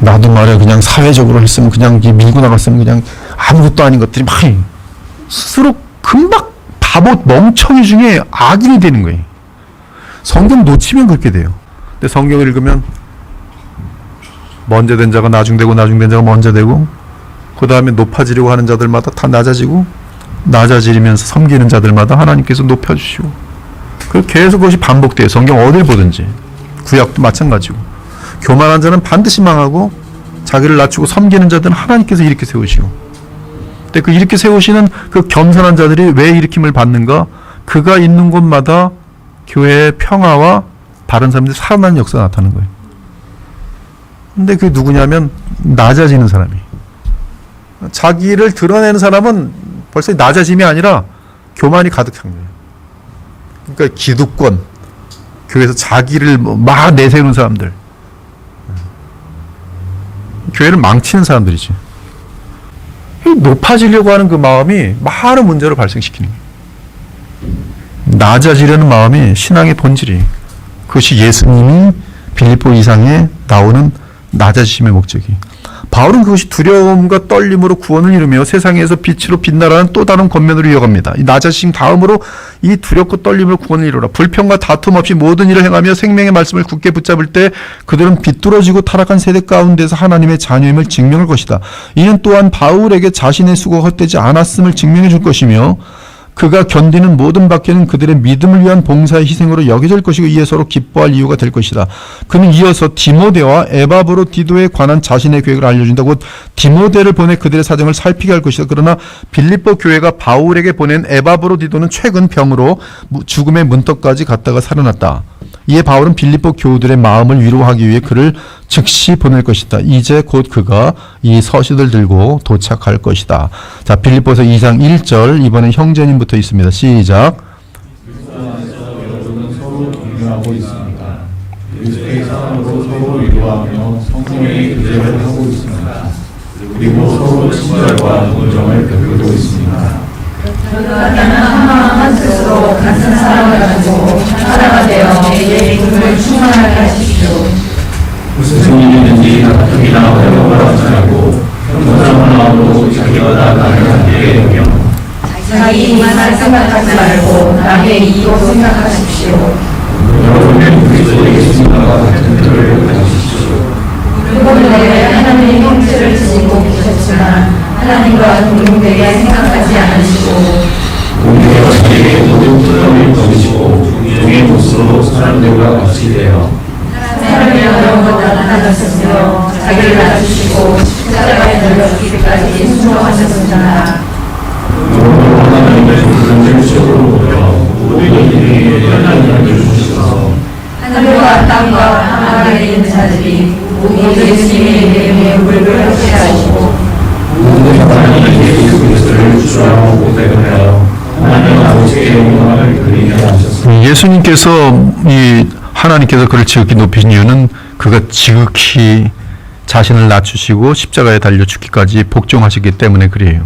나도 말이야 그냥 사회적으로 했으면, 그냥 밀고 나갔으면 그냥 아무것도 아닌 것들이 막 스스로 금방 바보 멍청이 중에 악인이 되는 거예요. 성경 놓치면 그렇게 돼요. 근데 성경을 읽으면 먼저 된 자가 나중되고 나중된 자가 먼저 되고, 그 다음에 높아지려고 하는 자들마다 다 낮아지고, 낮아지면서 섬기는 자들마다 하나님께서 높여주시고, 계속 그것이 반복돼요. 성경 어딜 보든지. 구약도 마찬가지고. 교만한 자는 반드시 망하고, 자기를 낮추고 섬기는 자들은 하나님께서 이렇게 세우시고. 근데 그 이렇게 세우시는 그 겸손한 자들이 왜 일으킴을 받는가? 그가 있는 곳마다 교회의 평화와 다른 사람들이 살아나는 역사가 나타나는 거예요. 근데 그게 누구냐면 낮아지는 사람이. 자기를 드러내는 사람은 벌써 낮아짐이 아니라 교만이 가득한 거예요. 그러니까 기득권, 교회에서 자기를 막 내세우는 사람들, 교회를 망치는 사람들이지. 높아지려고 하는 그 마음이 많은 문제를 발생시키는 거예요. 낮아지려는 마음이 신앙의 본질이에요. 그것이 예수님이 빌립보 2장에 나오는 낮아지심의 목적이. 바울은 그것이 두려움과 떨림으로 구원을 이루며 세상에서 빛으로 빛나라는 또 다른 권면으로 이어갑니다. 이 낮아지심 다음으로 이 두렵고 떨림으로 구원을 이루라. 불평과 다툼 없이 모든 일을 행하며 생명의 말씀을 굳게 붙잡을 때 그들은 비뚤어지고 타락한 세대 가운데서 하나님의 자녀임을 증명할 것이다. 이는 또한 바울에게 자신의 수고가 헛되지 않았음을 증명해 줄 것이며, 그가 견디는 모든 박해는 그들의 믿음을 위한 봉사의 희생으로 여겨질 것이고 이에 서로 기뻐할 이유가 될 것이다. 그는 이어서 디모데와 에바브로디도에 관한 자신의 계획을 알려준다. 곧 디모데를 보내 그들의 사정을 살피게 할 것이다. 그러나 빌립보 교회가 바울에게 보낸 에바브로디도는 최근 병으로 죽음의 문턱까지 갔다가 살아났다. 이에 바울은 빌립보 교우들의 마음을 위로하기 위해 그를 즉시 보낼 것이다. 이제 곧 그가 이 서신을 들고 도착할 것이다. 자, 빌립보서 2장 1절, 이번엔 형제님부터 있습니다. 시작. 그리스도 안에서 여러분은 서로 동료하고 있습니다. 그리스도의 사랑으로 서로 위로하며 성령의 교제를 하고 있습니다. 그리고 서로 친절과 온정을 베풀고 있습니다. 나는 한 마음 한 뜻으로 같은 사랑을 가지고 하나가 되어 내게 믿음을 충만하게 하십시오. 무슨 일이든지 다툼이나 어려움을 하지 말고 평정한 마음으로 자기와 나를 함께 여겨 자기 이만을 생각하지 말고 남의 이익도 생각하십시오. 여러분의 그리스도 예수님과 같은 뜻을 가지십시오. 그분은 하나님의 형체를 지니고 계셨지만 하나님과 동등되게 생각하지 않으시고 우리가 자기에게 모든 부러움을 거두시고 종의 모습으로 사람들과 같이 되어 사람의 어려움보다 나타나셨으며 자기를 낮추시고 십자가에 달려 죽기까지 순종하셨습니다. 여러분 하나님의 부름을 적으로 보여 모든 일에 하나님을 주셔서 하늘과 땅과 하늘에 있는 자들이 오직 예수님의 이름에 무릎을 합체하시고 모든 사람이 예수 그리스도를 주라고 고백을 하여 하나님 아버지의 영광을 그리게 하셨습니다. 예수님께서 하나님께서 그를 지극히 높이신 이유는 그가 지극히 자신을 낮추시고 십자가에 달려 죽기까지 복종하셨기 때문에 그래요.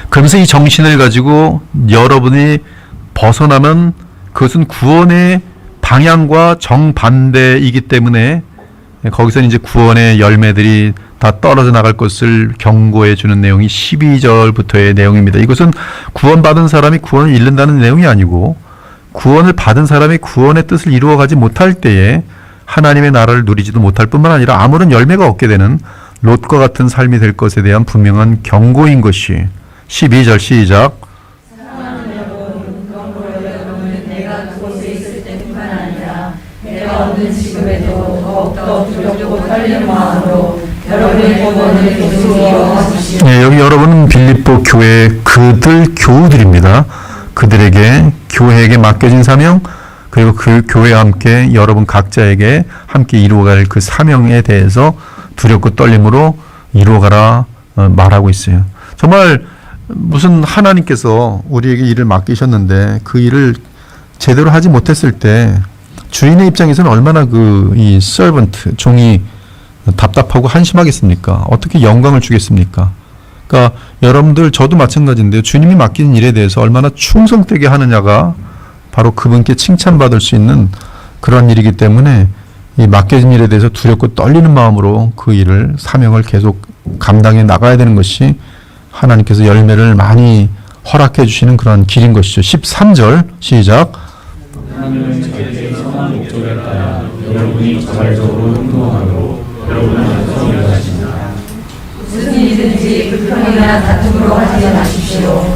그러면서 이 정신을 가지고 여러분이 벗어나면 그것은 구원의 방향과 정반대이기 때문에 거기서 이제 구원의 열매들이 다 떨어져 나갈 것을 경고해 주는 내용이 12절부터의 내용입니다. 이것은 구원받은 사람이 구원을 잃는다는 내용이 아니고 구원을 받은 사람이 구원의 뜻을 이루어가지 못할 때에 하나님의 나라를 누리지도 못할 뿐만 아니라 아무런 열매가 없게 되는 롯과 같은 삶이 될 것에 대한 분명한 경고인 것이 12절 시작. 사랑하는 여러분, 그러므로 여러분은 내가 그곳에 있을 때뿐만 아니라 내가 없는 지금에도 더욱더 두렵고 떨리는 마음으로 여러분의 구원을 계속 이어가십시오. 네, 여기 여러분은 빌립보 교회 그들 교우들입니다. 그들에게 교회에게 맡겨진 사명 그리고 그 교회와 함께 여러분 각자에게 함께 이루어갈 그 사명에 대해서 두렵고 떨림으로 이루어가라 말하고 있어요. 정말 무슨 하나님께서 우리에게 일을 맡기셨는데 그 일을 제대로 하지 못했을 때 주인의 입장에서는 얼마나 이 서번트 종이 답답하고 한심하겠습니까? 어떻게 영광을 주겠습니까? 그러니까 여러분들 저도 마찬가지인데요. 주님이 맡긴 일에 대해서 얼마나 충성되게 하느냐가 바로 그분께 칭찬받을 수 있는 그런 일이기 때문에 이 맡겨진 일에 대해서 두렵고 떨리는 마음으로 그 일을 사명을 계속 감당해 나가야 되는 것이 하나님께서 열매를 많이 허락해 주시는 그런 길인 것이죠. 13절 시작. 하나님은 자기의 선한 목적에 따라 여러분이 자발적으로 행동하므로 여러분은 성실하십니다. 무슨 일이든지 불평이나 다툼으로 하지 마십시오.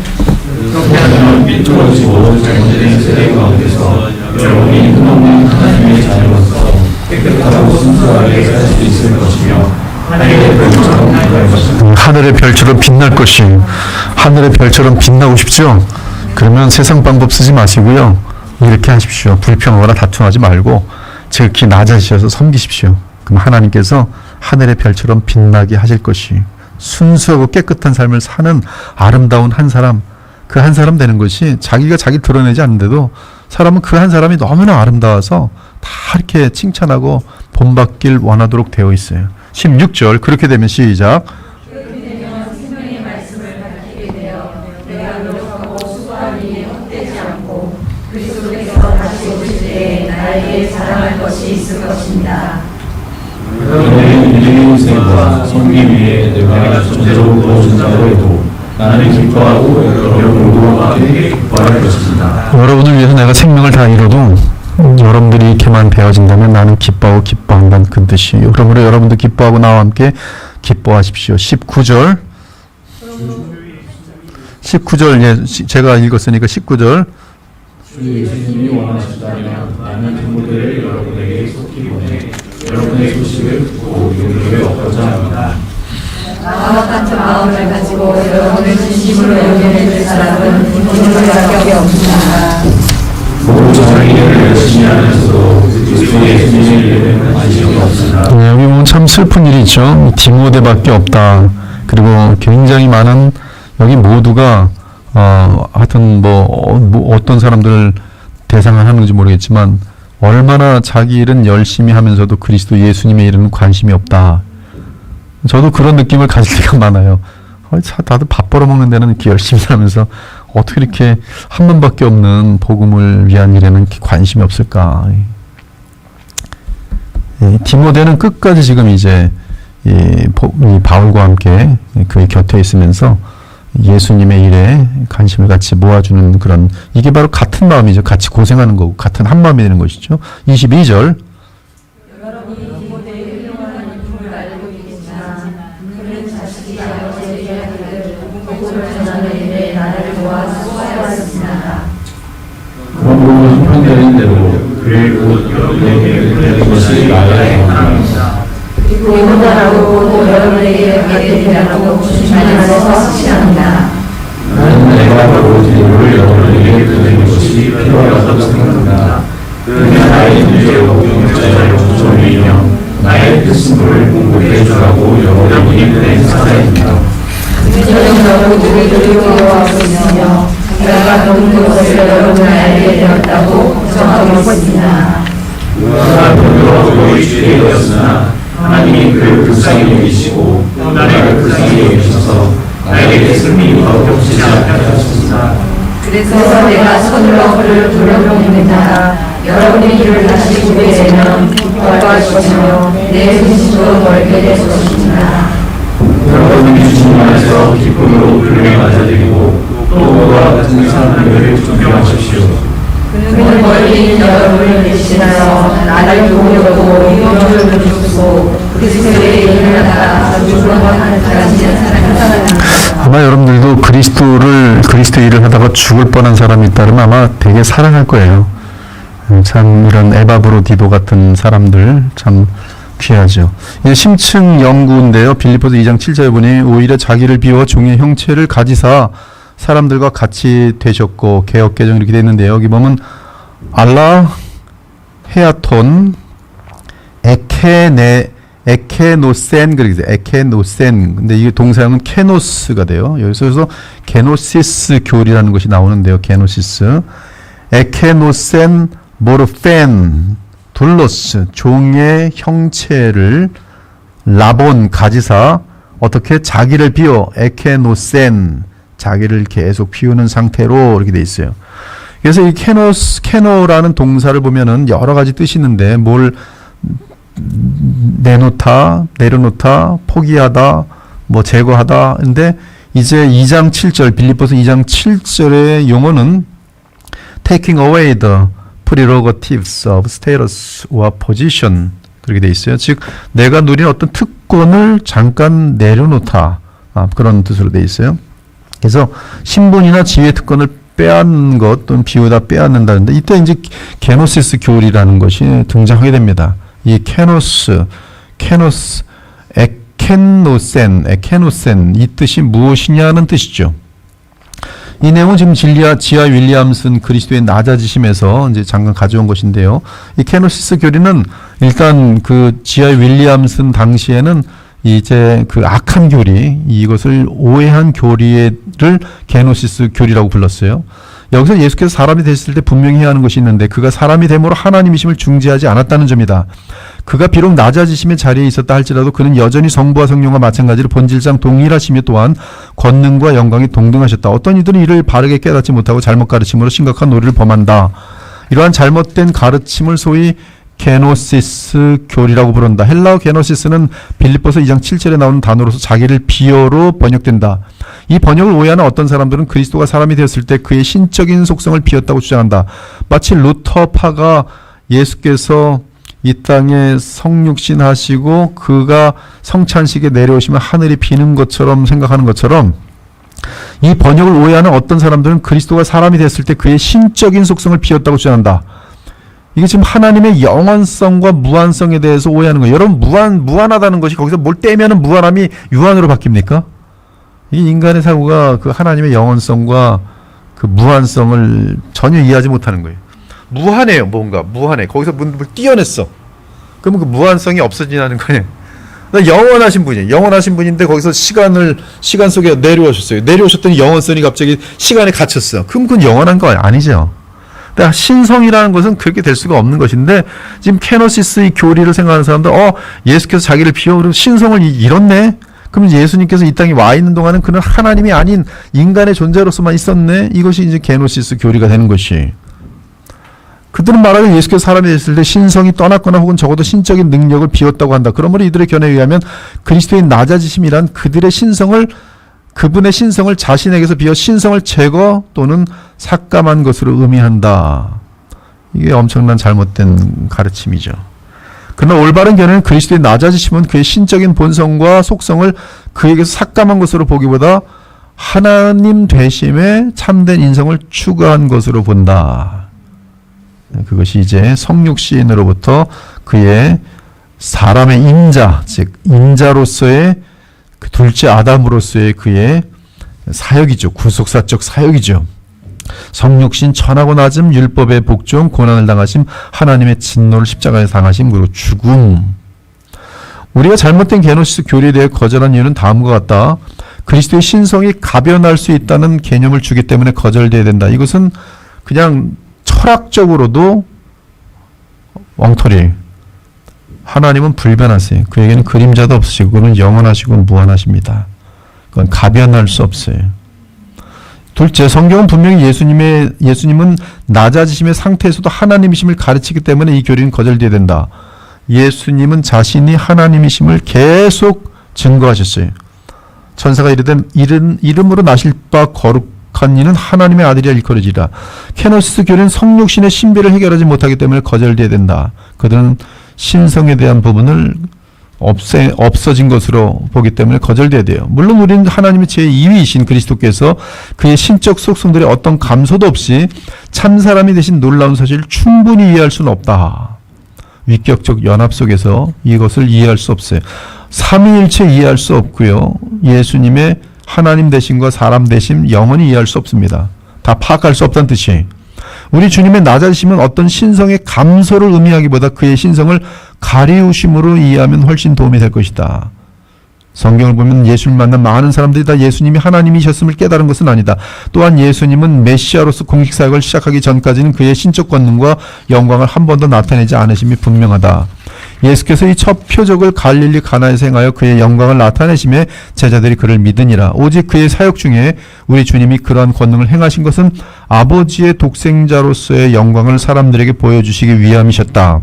그렇다면 삐뚤어지고 잘못된 세대 가운데서 여러분이 끝없는 하나님의 자녀로서 깨끗하고 순수하게 살 수 있을 것이며 하늘의 별처럼 빛날 것입니다. 하늘의 별처럼 빛날 것이 하늘의 별처럼 빛나고 싶죠? 그러면 세상 방법 쓰지 마시고요. 이렇게 하십시오. 불평하거나 다툼하지 말고 지극히 낮아지셔서 섬기십시오. 그럼 하나님께서 하늘의 별처럼 빛나게 하실 것이 순수하고 깨끗한 삶을 사는 아름다운 한 사람 그 한 사람 되는 것이 자기가 자기 드러내지 않는데도 사람은 그 한 사람이 너무나 아름다워서 다 이렇게 칭찬하고 본받길 원하도록 되어 있어요. 16절 그렇게 되면 시작. 그렇게 되면 생명의 말씀을 가르치게 되어 내가 노력하고 수고한 일이 헛되지 않고 그리스도께서 다시 오실 때에 나에게 자랑할 것이 있을 것입니다. 너의 인생의 인생과 성기 위에 내가 존재로 부어준 자로 해도 나는 기뻐하고 여러분도 함께 기뻐할 것입니다. 여러분을 위해서 내가 생명을 다 잃어도 여러분들이 이렇게만 되어진다면 나는 기뻐하고 기뻐한다는 그 뜻이. 그러므로 여러분도 기뻐하고 나와 함께 기뻐하십시오. 19절 제가 읽었으니까 19절 주 예수님이 원하시다면 나는 디모데를 여러분에게 속히 보내 여러분의 소식을 듣고 용기를 얻고자 합니다. 나와 같은 마음을 가지고 여러분을 진심으로 여겨낼 사람은 디모데밖에 없습니다. 모두 자기를 열심히 하면서도 그리스도 예수님의 이름에는 관심이 없으나 네, 여기 보면 참 슬픈 일이 있죠. 디모데밖에 없다. 그리고 굉장히 많은 여기 모두가 하여튼 어떤 사람들을 대상을 하는지 모르겠지만 얼마나 자기 일은 열심히 하면서도 그리스도 예수님의 일은 관심이 없다. 저도 그런 느낌을 가질 때가 많아요. 다들 밥 벌어먹는 데는 이렇게 열심히 살면서 어떻게 이렇게 한 번밖에 없는 복음을 위한 일에는 이렇게 관심이 없을까. 디모데는 끝까지 지금 이제 이 바울과 함께 그의 곁에 있으면서 예수님의 일에 관심을 같이 모아주는 그런 이게 바로 같은 마음이죠. 같이 고생하는 거고 같은 한 마음이 되는 것이죠. 22절 여러분이 디모데의 훌륭한 일품을 알고 있겠지만 그는 자식이 아버지에게 하기를 복음을 전하는 일에 나를 도와 수고하였습니다. 그러므로 형편되는 대로 그의 곧 여러분에게 되는 것이 나의 영광입니다. 그리고 인도하라고 또 여러분에게 하게 되라고 주님 안에서 사시합니다. 나는 내가 바로 디모를 여러분에게 드리는 것이 필요하다고 생각합니다. 그는 나의 문제 나의 뜻을 공고히 주라고 여러분이 보낸 사자입니다. 저녁 모두를 두려워하고 있으며 내가 모든 것을 여러분을 알게 되었다고 정하고 있습니다. 그가 돈으로 너희 주에 되었으나 하나님이 그를 불쌍히 여기시고 또 나를 불쌍히 여기셔서 나에게 승리가 겹치지 않게 하셨습니다. 그래서 내가 손으로 그를 돌려보냅니다. 여러분이 이를 다시 보게 되면 기뻐할 것이며 내 근심도 멀게 될 것입니다. 여러분이 주님 안에서 기쁨으로 그를 맞아들이고 또 그와 같은 사람들을 존경하십시오. 그는 멀리 있는 여러분을 대신하여 나를 도우려고 유언을 주시고 그리스도의 일을 하다가 죽어가는 사람입니다. 아마 여러분들도 그리스도의 일을 하다가 죽을 뻔한 사람이 있다면 아마 되게 사랑할 거예요. 참 이런 에바브로디도 같은 사람들 참 귀하죠. 이게 심층 연구인데요. 빌립보서 2장 7절에 보니 오히려 자기를 비워 종의 형체를 가지사 사람들과 같이 되셨고 개역개정 이렇게 됐는데 여기 보면 알라 헤아톤 에케노센 그렇게 돼요. 에케노센. 근데 이게 동사형은 케노스가 돼요. 여기서 그래서 게노시스 교리라는 것이 나오는데요. 게노시스. 에케노센 모르펜 둘로스 종의 형체를 라본 가지사 어떻게 자기를 비워 에케노센 자기를 계속 비우는 상태로 이렇게 돼 있어요. 그래서 이 케노라는 동사를 보면은 여러 가지 뜻이 있는데 뭘 내놓다, 내려놓다, 포기하다, 뭐 제거하다. 근데 이제 2장 7절 빌립보서 2장 7절의 용어는 taking away the prerogatives of status or position 그렇게 돼 있어요. 즉 내가 누린 어떤 특권을 잠깐 내려놓다 그런 뜻으로 돼 있어요. 그래서 신분이나 지위 특권을 빼앗는 것 또는 비우다 빼앗는다는데 이때 이제 게노시스 교리라는 것이 등장하게 됩니다. 이 에케노센 이 뜻이 무엇이냐는 뜻이죠. 이 내용은 지금 지아 윌리엄슨 그리스도의 낮아지심에서 이제 잠깐 가져온 것인데요. 이 케노시스 교리는 일단 그 지아 윌리엄슨 당시에는 이제 그 악한 교리, 이것을 오해한 교리를 게노시스 교리라고 불렀어요. 여기서 예수께서 사람이 되셨을 때 분명히 해야 하는 것이 있는데 그가 사람이 됨으로 하나님이심을 중지하지 않았다는 점이다. 그가 비록 낮아지심의 자리에 있었다 할지라도 그는 여전히 성부와 성령과 마찬가지로 본질상 동일하시며 또한 권능과 영광이 동등하셨다. 어떤 이들은 이를 바르게 깨닫지 못하고 잘못 가르침으로 심각한 오류를 범한다. 이러한 잘못된 가르침을 소위 게노시스 교리라고 부른다. 헬라어 게노시스는 빌립보서 2장 7절에 나오는 단어로서 자기를 비어로 번역된다. 이 번역을 오해하는 어떤 사람들은 그리스도가 사람이 되었을 때 그의 신적인 속성을 비었다고 주장한다. 마치 루터파가 예수께서 이 땅에 성육신 하시고 그가 성찬식에 내려오시면 하늘이 비는 것처럼 생각하는 것처럼 이 번역을 오해하는 어떤 사람들은 그리스도가 사람이 됐을 때 그의 신적인 속성을 비었다고 주장한다. 이게 지금 하나님의 영원성과 무한성에 대해서 오해하는 거예요. 여러분 무한하다는 것이 거기서 뭘 떼면은 무한함이 유한으로 바뀝니까? 이 인간의 사고가 그 하나님의 영원성과 그 무한성을 전혀 이해하지 못하는 거예요. 무한해요, 뭔가 무한해. 거기서 뭘 띄어냈어. 그러면 그 무한성이 없어지는 거예요. 영원하신 분이에요. 영원하신 분인데 거기서 시간 속에 내려오셨어요. 내려오셨더니 영원성이 갑자기 시간에 갇혔어. 그럼 그건 영원한 거 아니죠. 그러니까 신성이라는 것은 그렇게 될 수가 없는 것인데 지금 케노시스의 교리를 생각하는 사람들 예수께서 자기를 비워 신성을 잃었네. 그럼 예수님께서 이 땅에 와 있는 동안은 그는 하나님이 아닌 인간의 존재로서만 있었네. 이것이 이제 게노시스 교리가 되는 것이. 그들은 말하기를 예수께서 사람이 됐을 때 신성이 떠났거나 혹은 적어도 신적인 능력을 비웠다고 한다. 그러므로 이들의 견해에 의하면 그리스도의 낮아지심이란 그분의 신성을 자신에게서 비워 신성을 제거 또는 삭감한 것으로 의미한다. 이게 엄청난 잘못된 가르침이죠. 그러나 올바른 견해는 그리스도의 낮아지심은 그의 신적인 본성과 속성을 그에게서 삭감한 것으로 보기보다 하나님 되심에 참된 인성을 추구한 것으로 본다. 그것이 이제 성육신으로부터 그의 사람의 인자, 즉 인자로서의 그 둘째 아담으로서의 그의 사역이죠. 구속사적 사역이죠. 성육신 천하고 낮음 율법의 복종 고난을 당하심 하나님의 진노를 십자가에 당하심 그리고 죽음. 우리가 잘못된 게노시스 교리에 대해 거절한 이유는 다음과 같다. 그리스도의 신성이 가변할 수 있다는 개념을 주기 때문에 거절돼야 된다. 이것은 그냥 철학적으로도 엉터리. 하나님은 불변하세요. 그에게는 그림자도 없으시고 그는 영원하시고 무한하십니다. 그건 가변할 수 없어요. 둘째, 성경은 분명히 예수님은 낮아지심의 상태에서도 하나님이심을 가르치기 때문에 이 교리는 거절돼야 된다. 예수님은 자신이 하나님이심을 계속 증거하셨어요. 천사가 이르된 이름으로 나실 바 거룩한 이는 하나님의 아들이라 일컬어지리라. 케노시스 교리는 성육신의 신비를 해결하지 못하기 때문에 거절돼야 된다. 그들은 신성에 대한 부분을 없어진 것으로 보기 때문에 거절돼야 돼요. 물론 우리는 하나님의 제2위이신 그리스도께서 그의 신적 속성들의 어떤 감소도 없이 참사람이 되신 놀라운 사실을 충분히 이해할 수는 없다. 위격적 연합 속에서 이것을 이해할 수 없어요. 삼위일체 이해할 수 없고요. 예수님의 하나님 되심과 사람 되심 영원히 이해할 수 없습니다. 다 파악할 수 없다는 뜻이에요. 우리 주님의 낮아지심은 어떤 신성의 감소를 의미하기보다 그의 신성을 가리우심으로 이해하면 훨씬 도움이 될 것이다. 성경을 보면 예수를 만난 많은 사람들이 다 예수님이 하나님이셨음을 깨달은 것은 아니다. 또한 예수님은 메시아로서 공식사역을 시작하기 전까지는 그의 신적 권능과 영광을 한 번도 나타내지 않으심이 분명하다. 예수께서 이 첫 표적을 갈릴리 가나에서 행하여 그의 영광을 나타내심에 제자들이 그를 믿으니라. 오직 그의 사역 중에 우리 주님이 그러한 권능을 행하신 것은 아버지의 독생자로서의 영광을 사람들에게 보여주시기 위함이셨다.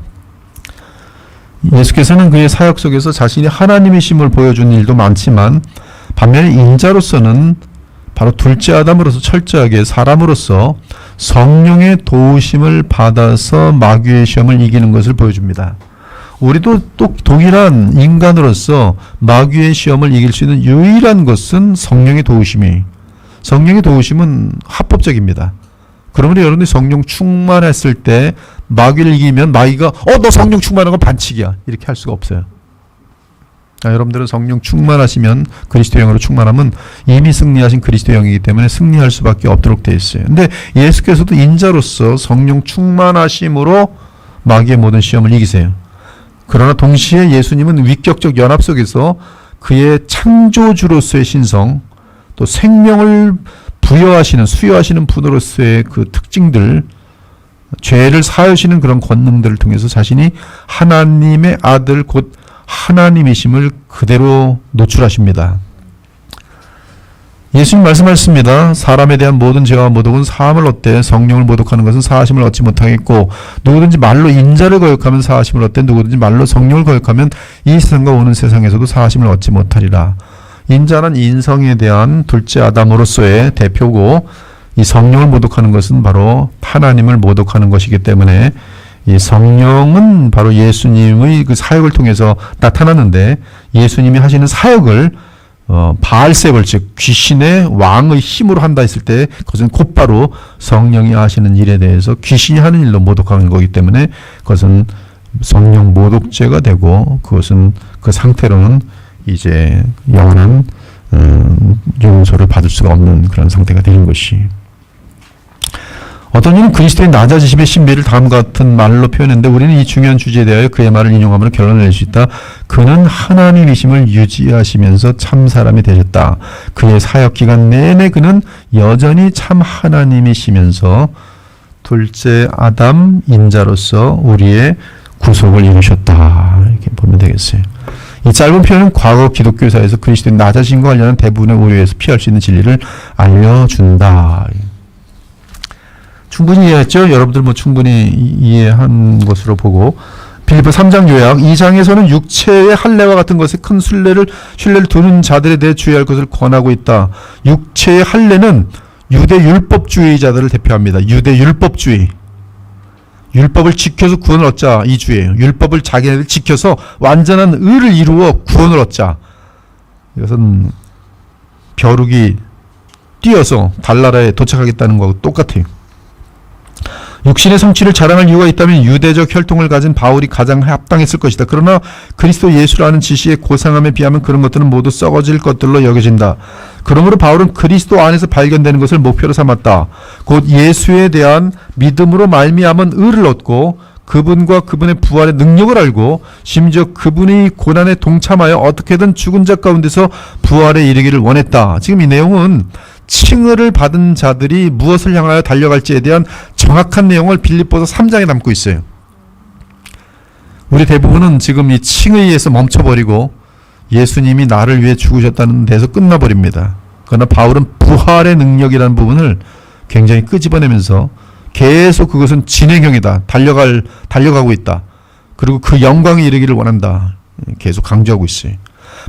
예수께서는 그의 사역 속에서 자신이 하나님이심을 보여준 일도 많지만 반면에 인자로서는 바로 둘째 아담으로서 철저하게 사람으로서 성령의 도우심을 받아서 마귀의 시험을 이기는 것을 보여줍니다. 우리도 또 동일한 인간으로서 마귀의 시험을 이길 수 있는 유일한 것은 성령의 도우심이. 성령의 도우심은 합법적입니다. 그러므로 여러분이 성령 충만했을 때 마귀를 이기면 마귀가 너 성령 충만한 건 반칙이야 이렇게 할 수가 없어요. 여러분들은 성령 충만하시면 그리스도 영으로 충만하면 이미 승리하신 그리스도 영이기 때문에 승리할 수밖에 없도록 되어 있어요. 근데 예수께서도 인자로서 성령 충만하심으로 마귀의 모든 시험을 이기세요. 그러나 동시에 예수님은 위격적 연합 속에서 그의 창조주로서의 신성 또 생명을 수여하시는 분으로서의 그 특징들, 죄를 사하시는 그런 권능들을 통해서 자신이 하나님의 아들 곧 하나님이심을 그대로 노출하십니다. 예수님 말씀하셨습니다. 사람에 대한 모든 죄와 모독은 사함을 얻되 성령을 모독하는 것은 사하심을 얻지 못하겠고 누구든지 말로 인자를 거역하면 사하심을 얻되 누구든지 말로 성령을 거역하면 이 세상과 오는 세상에서도 사하심을 얻지 못하리라. 인자는 인성에 대한 둘째 아담으로서의 대표고 이 성령을 모독하는 것은 바로 하나님을 모독하는 것이기 때문에 이 성령은 바로 예수님의 그 사역을 통해서 나타났는데 예수님이 하시는 사역을 바알세불 즉 귀신의 왕의 힘으로 한다 했을 때 그것은 곧바로 성령이 하시는 일에 대해서 귀신이 하는 일로 모독하는 거기 때문에 그것은 성령 모독죄가 되고 그것은 그 상태로는 이제 영원한 용서를 받을 수가 없는 그런 상태가 되는 것이. 어떤 이는 그리스도의 낮아지심의 신비를 다음과 같은 말로 표현했는데 우리는 이 중요한 주제에 대하여 그의 말을 인용함으로 결론을 낼 수 있다. 그는 하나님이심을 유지하시면서 참 사람이 되셨다. 그의 사역 기간 내내 그는 여전히 참 하나님이시면서 둘째 아담 인자로서 우리의 구속을 이루셨다. 이렇게 보면 되겠어요. 이 짧은 표현은 과거 기독교사에서 그리스도의 낮아짐과 관련한 대부분의 오류에서 피할 수 있는 진리를 알려준다. 충분히 이해했죠? 여러분들 충분히 이해한 것으로 보고 빌립보 3장 요약 2장에서는 육체의 할례와 같은 것에 큰 신뢰를 두는 자들에 대해 주의할 것을 권하고 있다. 육체의 할례는 유대 율법주의자들을 대표합니다. 유대 율법주의. 율법을 지켜서 구원을 얻자 이 주예요. 율법을 자기네들 지켜서 완전한 의를 이루어 구원을 얻자. 이것은 벼룩이 뛰어서 달나라에 도착하겠다는 거하고 똑같아요. 육신의 성취를 자랑할 이유가 있다면 유대적 혈통을 가진 바울이 가장 합당했을 것이다. 그러나 그리스도 예수라는 지시의 고상함에 비하면 그런 것들은 모두 썩어질 것들로 여겨진다. 그러므로 바울은 그리스도 안에서 발견되는 것을 목표로 삼았다. 곧 예수에 대한 믿음으로 말미암은 의를 얻고 그분과 그분의 부활의 능력을 알고 심지어 그분이 고난에 동참하여 어떻게든 죽은 자 가운데서 부활에 이르기를 원했다. 지금 이 내용은 칭의를 받은 자들이 무엇을 향하여 달려갈지에 대한 정확한 내용을 빌립보서 3장에 담고 있어요. 우리 대부분은 지금 이 칭의에서 멈춰버리고 예수님이 나를 위해 죽으셨다는 데서 끝나버립니다. 그러나 바울은 부활의 능력이라는 부분을 굉장히 끄집어내면서 계속 그것은 진행형이다. 달려가고 있다. 그리고 그 영광에 이르기를 원한다. 계속 강조하고 있어요.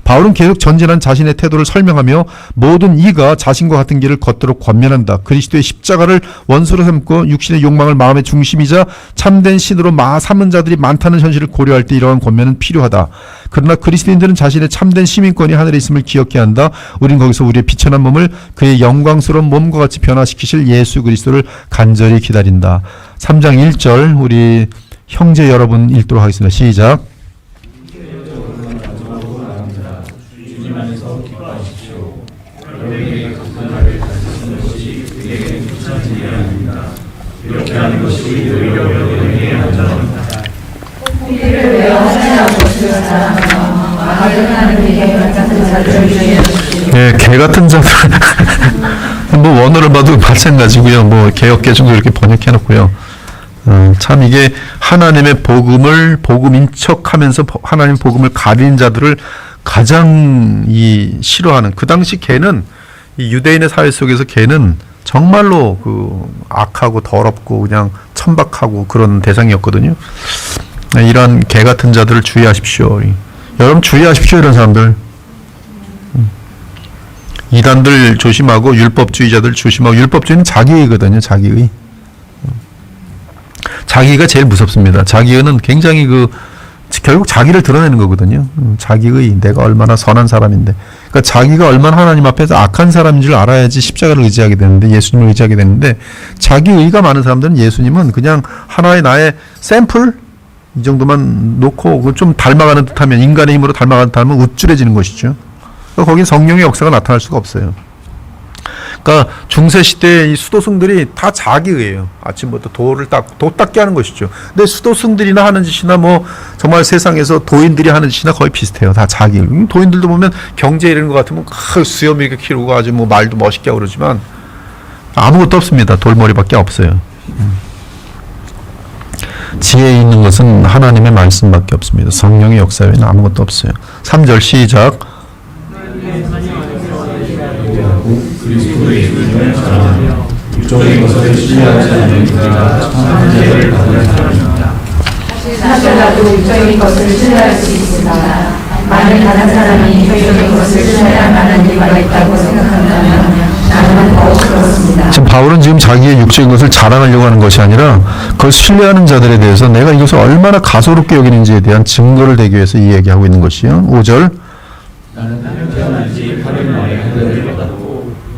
바울은 계속 전진한 자신의 태도를 설명하며 모든 이가 자신과 같은 길을 걷도록 권면한다. 그리스도의 십자가를 원수로 삼고 육신의 욕망을 마음의 중심이자 참된 신으로 삼은 자들이 많다는 현실을 고려할 때 이러한 권면은 필요하다. 그러나 그리스도인들은 자신의 참된 시민권이 하늘에 있음을 기억해야 한다. 우린 거기서 우리의 비천한 몸을 그의 영광스러운 몸과 같이 변화시키실 예수 그리스도를 간절히 기다린다. 3장 1절 우리 형제 여러분 읽도록 하겠습니다. 시작. 이렇게 하는 것이 오히려 여러분에게 안전합니다. 우리를 외워 하나님과 주시옵소서. 가증하는 이에게 같은 자들을 주여 주시옵소서. 예, 개 같은 자들. 뭐 원어를 봐도 마찬가지고요. 뭐 개역개정도 이렇게 번역해 놓고요. 참 이게 하나님의 복음인 척하면서 하나님 복음을 가린 자들을 가장 싫어하는, 그 당시 개는 이 유대인의 사회 속에서 개는 정말로 악하고 더럽고 그냥 천박하고 그런 대상이었거든요. 이런 개 같은 자들을 주의하십시오. 여러분 주의하십시오. 이런 사람들. 이단들 조심하고 율법주의자들 조심하고. 율법주의는 자기의거든요. 자기의. 자기가 제일 무섭습니다. 자기의는 굉장히 결국 자기를 드러내는 거거든요. 자기의, 내가 얼마나 선한 사람인데. 그러니까 자기가 얼마나 하나님 앞에서 악한 사람인 줄 알아야지 십자가를 의지하게 되는데, 예수님을 의지하게 되는데, 자기의가 많은 사람들은 예수님은 그냥 하나의 나의 샘플? 이 정도만 놓고 좀 닮아가는 듯하면, 인간의 힘으로 닮아가는 듯하면 우쭐해지는 것이죠. 그러니까 거긴 성령의 역사가 나타날 수가 없어요. 그러니까 중세시대 이 수도승들이 다 자기의예요. 아침부터 도 닦게 하는 것이죠. 근데 수도승들이나 하는 짓이나 뭐 정말 세상에서 도인들이 하는 짓이나 거의 비슷해요. 다 자기의. 도인들도 보면 경제 이런 것 같으면 수염 이렇게 키우고 아주 뭐 말도 멋있게 하고 그러지만 아무것도 없습니다. 돌머리밖에 없어요. 지혜 있는 것은 하나님의 말씀밖에 없습니다. 성령의 역사 외에는 아무것도 없어요. 3절 시작. 그리스도의 이름을 전하며 육적인 것을 신뢰하지 않는 우리가 참한 자를 받는 사람입니다. 사실 나도 육적인 것을 신뢰할 수 있습니다. 만일 다른 사람이 육적인 것을 신뢰할 만한 이유가 있다고 생각한다면 나는 더욱 그렇습니다. 지금 바울은 지금 자기의 육적인 것을 자랑하려고 하는 것이 아니라 그걸 신뢰하는 자들에 대해서 내가 이것을 얼마나 가소롭게 여기는지에 대한 증거를 대기 위해서 이 얘기하고 있는 것이요. 5절. 나는 태어난 지 8일 만에 하늘을 받았고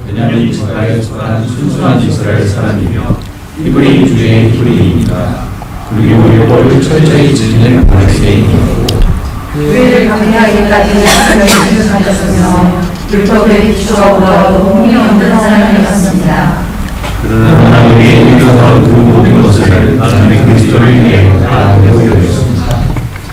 베냐민 지파에 속한 순수한 이스라엘 사람이며 히브리인 중에 히브리인이다. 그리고 율법을 철저히 지키는 바리새인이고 교회를 강대하기까지 하나님을 가졌으며 율법의 기초가 올라와도 공이 없는 사람이었습니다. 그러나 우리의 일어나는 그 모든 것을 나는 그리스도를 위해 다 배우려했습니다.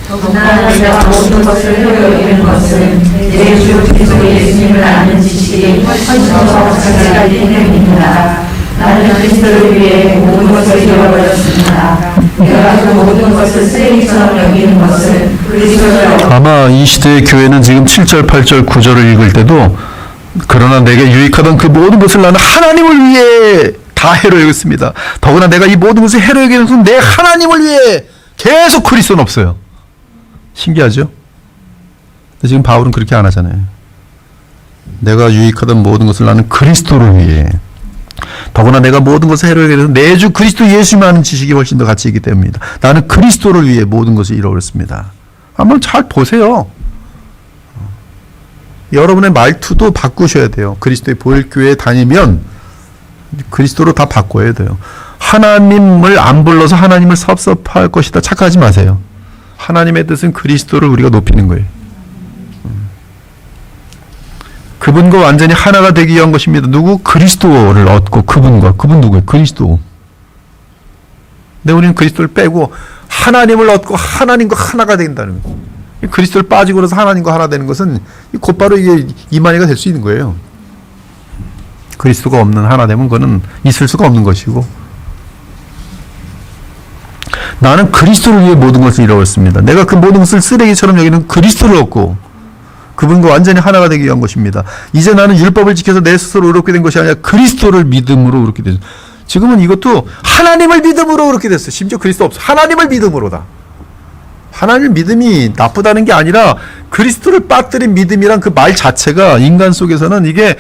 더구나 내가 모든 것을 해오려는 것은 내 주 그리스도 예수님을 아는 지식이 훨씬 더 자세하기 때문입니다. 나는 그리스도를 위해 모든 것을 잃어버렸습니다. 내가 그 모든 것을 쓰레기처럼 여기는 것은 그리스도를 아마 이 시대의 교회는 지금 7절, 8절, 9절을 읽을 때도 그러나 내게 유익하던 그 모든 것을 나는 하나님을 위해 다 해로 여겼습니다. 더구나 내가 이 모든 것을 해로 여기는 것은 내 하나님을 위해 계속 그리스도는 없어요. 신기하죠? 근데 지금 바울은 그렇게 안 하잖아요. 내가 유익하던 모든 것을 나는 그리스도를 위해. 더구나 내가 모든 것을 해로 여기는 내 주 그리스도 예수만 아는 지식이 훨씬 더 가치 있기 때문입니다. 나는 그리스도를 위해 모든 것을 잃어버렸습니다. 한번 잘 보세요. 여러분의 말투도 바꾸셔야 돼요. 그리스도의 보혈교회에 다니면 그리스도로 다 바꿔야 돼요. 하나님을 안 불러서 하나님을 섭섭할 것이다 착각하지 마세요. 하나님의 뜻은 그리스도를 우리가 높이는 거예요. 그분과 완전히 하나가 되기 위한 것입니다. 누구? 그리스도를 얻고 그분 누구예요? 그리스도. 근데 우리는 그리스도를 빼고 하나님을 얻고 하나님과 하나가 된다는 거예요. 그리스도를 빠지고 나서 하나님과 하나 되는 것은 곧바로 이게 이만희가 될 수 있는 거예요. 그리스도가 없는 하나 되면 그거는 있을 수가 없는 것이고, 나는 그리스도를 위해 모든 것을 이루었습니다. 내가 그 모든 것을 쓰레기처럼 여기는 그리스도를 얻고 그분과 완전히 하나가 되기 위한 것입니다. 이제 나는 율법을 지켜서 내 스스로 의롭게 된 것이 아니라 그리스도를 믿음으로 의롭게 됐어요. 지금은 이것도 하나님을 믿음으로 의롭게 됐어요. 심지어 그리스도 없어. 하나님을 믿음으로다. 하나님 믿음이 나쁘다는 게 아니라 그리스도를 빠뜨린 믿음이란 그 말 자체가 인간 속에서는 이게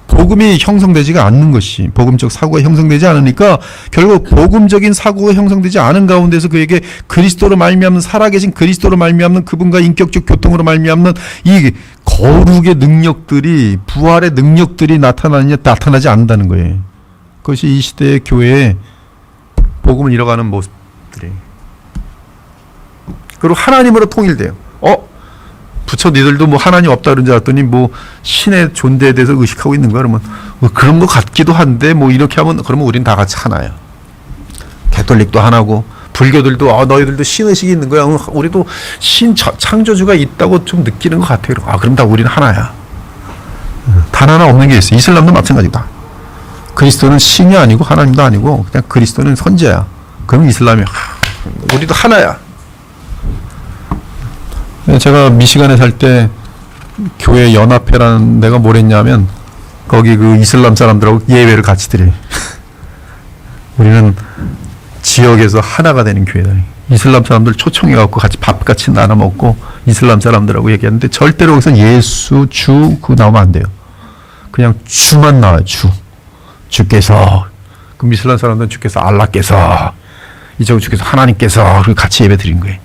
복음이 형성되지가 않는 것이, 복음적 사고가 형성되지 않으니까 결국 복음적인 사고가 형성되지 않은 가운데서 그에게 그리스도로 말미암는, 살아계신 그리스도로 말미암는 그분과 인격적 교통으로 말미암는 이 거룩의 능력들이, 부활의 능력들이 나타나지 않는다는 거예요. 그것이 이 시대의 교회의 복음을 잃어가는 모습들이에요. 그리고 하나님으로 통일돼요. 부처 니들도 뭐 하나님 없다 그런 줄 알았더니 뭐 신의 존재에 대해서 의식하고 있는 거야. 그러면 뭐 그런 거 같기도 한데 뭐 이렇게 하면 그러면 우린 다 같이 하나야. 가톨릭도 하나고 불교들도 너희들도 신의식이 있는 거야. 우리도 신 창조주가 있다고 좀 느끼는 것 같아요. 그럼 다 우리는 하나야. 단 하나 없는 게 있어. 이슬람도 마찬가지다. 그리스도는 신이 아니고 하나님도 아니고 그냥 그리스도는 선지자야. 그럼 이슬람이 우리도 하나야. 제가 미시간에 살 때 교회 연합회라는 데가 뭘 했냐면 거기 그 이슬람 사람들하고 예배를 같이 드려요. 우리는 지역에서 하나가 되는 교회다. 이슬람 사람들 초청해갖고 같이 밥 같이 나눠 먹고 이슬람 사람들하고 얘기하는데 절대로 거기서 예수, 주 그거 나오면 안 돼요. 그냥 주만 나와요. 주께서. 그럼 이슬람 사람들은 주께서 알라께서, 이쪽은 주께서 하나님께서, 그리고 같이 예배 드린 거예요.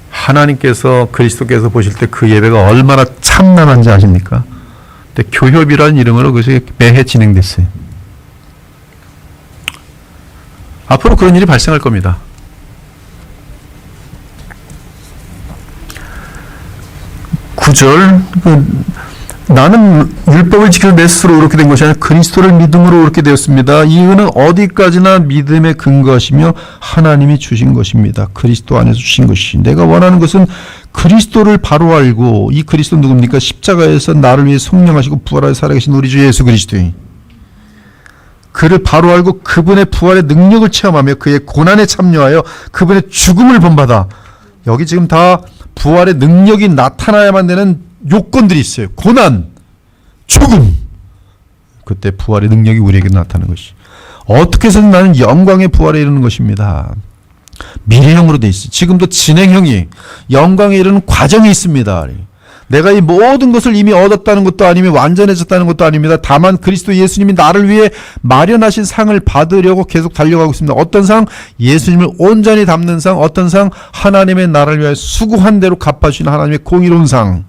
하나님께서 그리스도께서 보실 때 그 예배가 얼마나 참남한지 아십니까? 근데 교협이라는 이름으로 그것이 매해 진행됐어요. 앞으로 그런 일이 발생할 겁니다. 구절, 나는 율법을 지켜서 내 스스로 의롭게 된 것이 아니라 그리스도를 믿음으로 의롭게 되었습니다. 이유는 어디까지나 믿음의 근거시며 하나님이 주신 것입니다. 그리스도 안에서 주신 것이. 내가 원하는 것은 그리스도를 바로 알고, 이 그리스도 누굽니까? 십자가에서 나를 위해 성령하시고 부활하여 살아계신 우리 주 예수 그리스도인. 그를 바로 알고 그분의 부활의 능력을 체험하며 그의 고난에 참여하여 그분의 죽음을 본받아. 여기 지금 다 부활의 능력이 나타나야만 되는 요건들이 있어요. 고난, 죽음. 그때 부활의 능력이 우리에게 나타나는 것이. 어떻게 해서든 나는 영광의 부활에 이르는 것입니다. 미래형으로 돼 있어요. 지금도 진행형이, 영광에 이르는 과정이 있습니다. 내가 이 모든 것을 이미 얻었다는 것도 아니며 완전해졌다는 것도 아닙니다. 다만 그리스도 예수님이 나를 위해 마련하신 상을 받으려고 계속 달려가고 있습니다. 어떤 상? 예수님을 온전히 담는 상. 어떤 상? 하나님의 나라를 위해 수고한 대로 갚아주시는 하나님의 공의로운 상.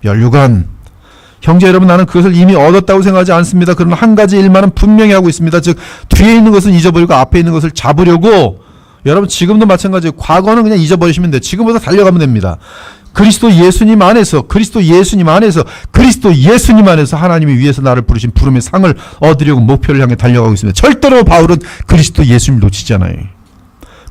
멸류관. 형제 여러분, 나는 그것을 이미 얻었다고 생각하지 않습니다. 그러나 한 가지 일만은 분명히 하고 있습니다. 즉 뒤에 있는 것은 잊어버리고 앞에 있는 것을 잡으려고. 여러분 지금도 마찬가지예요. 과거는 그냥 잊어버리시면 돼요. 지금부터 달려가면 됩니다. 그리스도 예수님 안에서, 그리스도 예수님 안에서, 그리스도 예수님 안에서 하나님이 위해서 나를 부르신 부름의 상을 얻으려고 목표를 향해 달려가고 있습니다. 절대로 바울은 그리스도 예수님을 놓치지 않아요.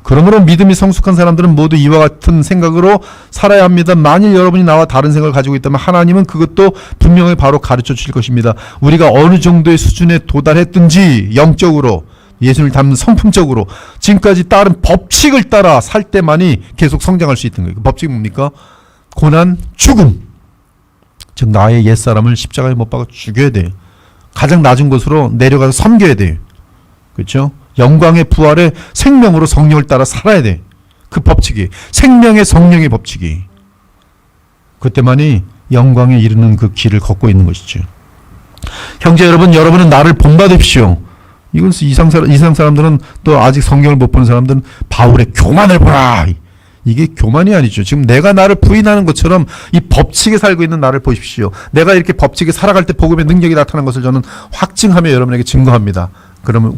그러므로 믿음이 성숙한 사람들은 모두 이와 같은 생각으로 살아야 합니다. 만일 여러분이 나와 다른 생각을 가지고 있다면 하나님은 그것도 분명히 바로 가르쳐 주실 것입니다. 우리가 어느 정도의 수준에 도달했든지 영적으로, 예수님을 닮는 성품적으로 지금까지 따른 법칙을 따라 살 때만이 계속 성장할 수 있는 거예요. 그 법칙이 뭡니까? 고난, 죽음. 즉 나의 옛사람을 십자가에 못 박아 죽여야 돼요. 가장 낮은 곳으로 내려가서 섬겨야 돼요. 그렇죠? 영광의 부활의 생명으로 성령을 따라 살아야 돼. 그 법칙이, 생명의 성령의 법칙이. 그때만이 영광에 이르는 그 길을 걷고 있는 것이죠. 형제 여러분, 여러분은 나를 본받으십시오. 이건 이상 사람들은, 또 아직 성경을 못 보는 사람들은 바울의 교만을 보라. 이게 교만이 아니죠. 지금 내가 나를 부인하는 것처럼 이 법칙에 살고 있는 나를 보십시오. 내가 이렇게 법칙에 살아갈 때 복음의 능력이 나타난 것을 저는 확증하며 여러분에게 증거합니다.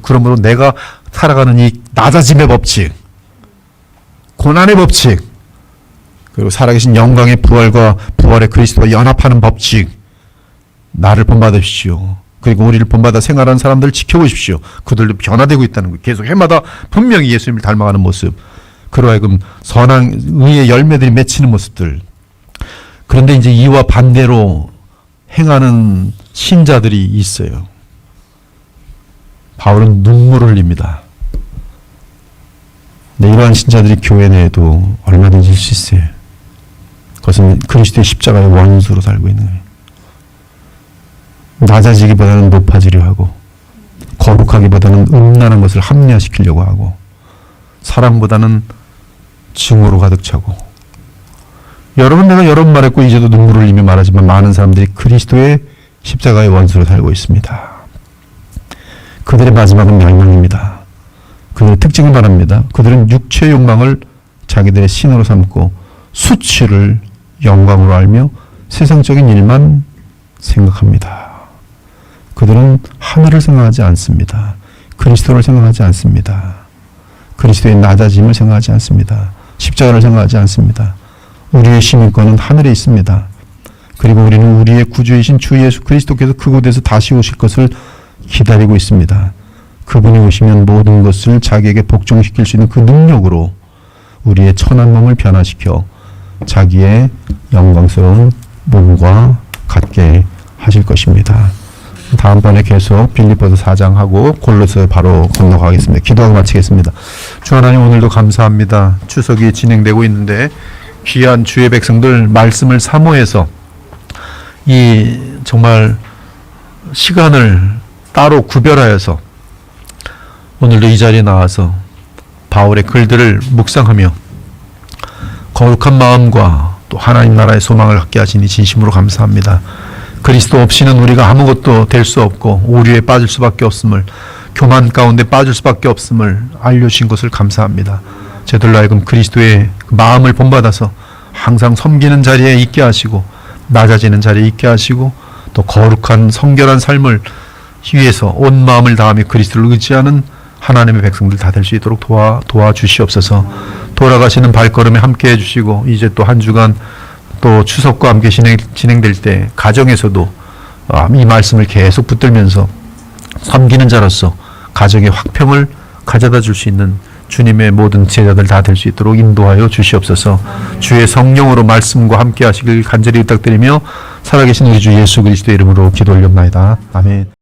그러므로 내가 살아가는 이 낮아짐의 법칙, 고난의 법칙, 그리고 살아계신 영광의 부활과 부활의 그리스도와 연합하는 법칙, 나를 본받으십시오. 그리고 우리를 본받아 생활하는 사람들을 지켜보십시오. 그들도 변화되고 있다는 거예요. 계속 해마다 분명히 예수님을 닮아가는 모습. 그로 하여금 선한 의의 열매들이 맺히는 모습들. 그런데 이제 이와 반대로 행하는 신자들이 있어요. 바울은 눈물을 흘립니다. 네, 이러한 신자들이 교회 내에도 얼마든지 있을 수 있어요. 그것은 그리스도의 십자가의 원수로 살고 있는 거예요. 낮아지기보다는 높아지려 하고, 거룩하기보다는 음란한 것을 합리화시키려고 하고, 사랑보다는 증오로 가득 차고. 여러분, 내가 여러 번 말했고 이제도 눈물을 흘리며 말하지만 많은 사람들이 그리스도의 십자가의 원수로 살고 있습니다. 그들의 마지막은 멸망입니다. 그들의 특징을 말합니다. 그들은 육체의 욕망을 자기들의 신으로 삼고 수치를 영광으로 알며 세상적인 일만 생각합니다. 그들은 하늘을 생각하지 않습니다. 그리스도를 생각하지 않습니다. 그리스도의 낮아짐을 생각하지 않습니다. 십자가를 생각하지 않습니다. 우리의 시민권은 하늘에 있습니다. 그리고 우리는 우리의 구주이신 주 예수 그리스도께서 그곳에서 다시 오실 것을 기다리고 있습니다. 그분이 오시면 모든 것을 자기에게 복종시킬 수 있는 그 능력으로 우리의 천한 몸을 변화시켜 자기의 영광스러운 몸과 같게 하실 것입니다. 다음번에 계속 빌립보서 4장하고 골로새 바로 건너가겠습니다. 기도하고 마치겠습니다. 주 하나님, 오늘도 감사합니다. 추석이 진행되고 있는데 귀한 주의 백성들 말씀을 사모해서 이 정말 시간을 따로 구별하여서 오늘도 이 자리에 나와서 바울의 글들을 묵상하며 거룩한 마음과 또 하나님 나라의 소망을 갖게 하시니 진심으로 감사합니다. 그리스도 없이는 우리가 아무것도 될 수 없고 오류에 빠질 수밖에 없음을, 교만 가운데 빠질 수밖에 없음을 알려주신 것을 감사합니다. 저희들로 하여금 그리스도의 마음을 본받아서 항상 섬기는 자리에 있게 하시고 낮아지는 자리에 있게 하시고 또 거룩한 성결한 삶을 위해서 온 마음을 다하며 그리스도를 의지하는 하나님의 백성들 다 될 수 있도록 도와주시옵소서. 돌아가시는 발걸음에 함께 해주시고 이제 또 한 주간 또 추석과 함께 진행될 때 가정에서도 이 말씀을 계속 붙들면서 섬기는 자로서 가정의 화평을 가져다 줄 수 있는 주님의 모든 제자들 다 될 수 있도록 인도하여 주시옵소서. 주의 성령으로 말씀과 함께 하시길 간절히 부탁드리며 살아계신 우리 주 예수 그리스도의 이름으로 기도 올렸나이다. 아멘.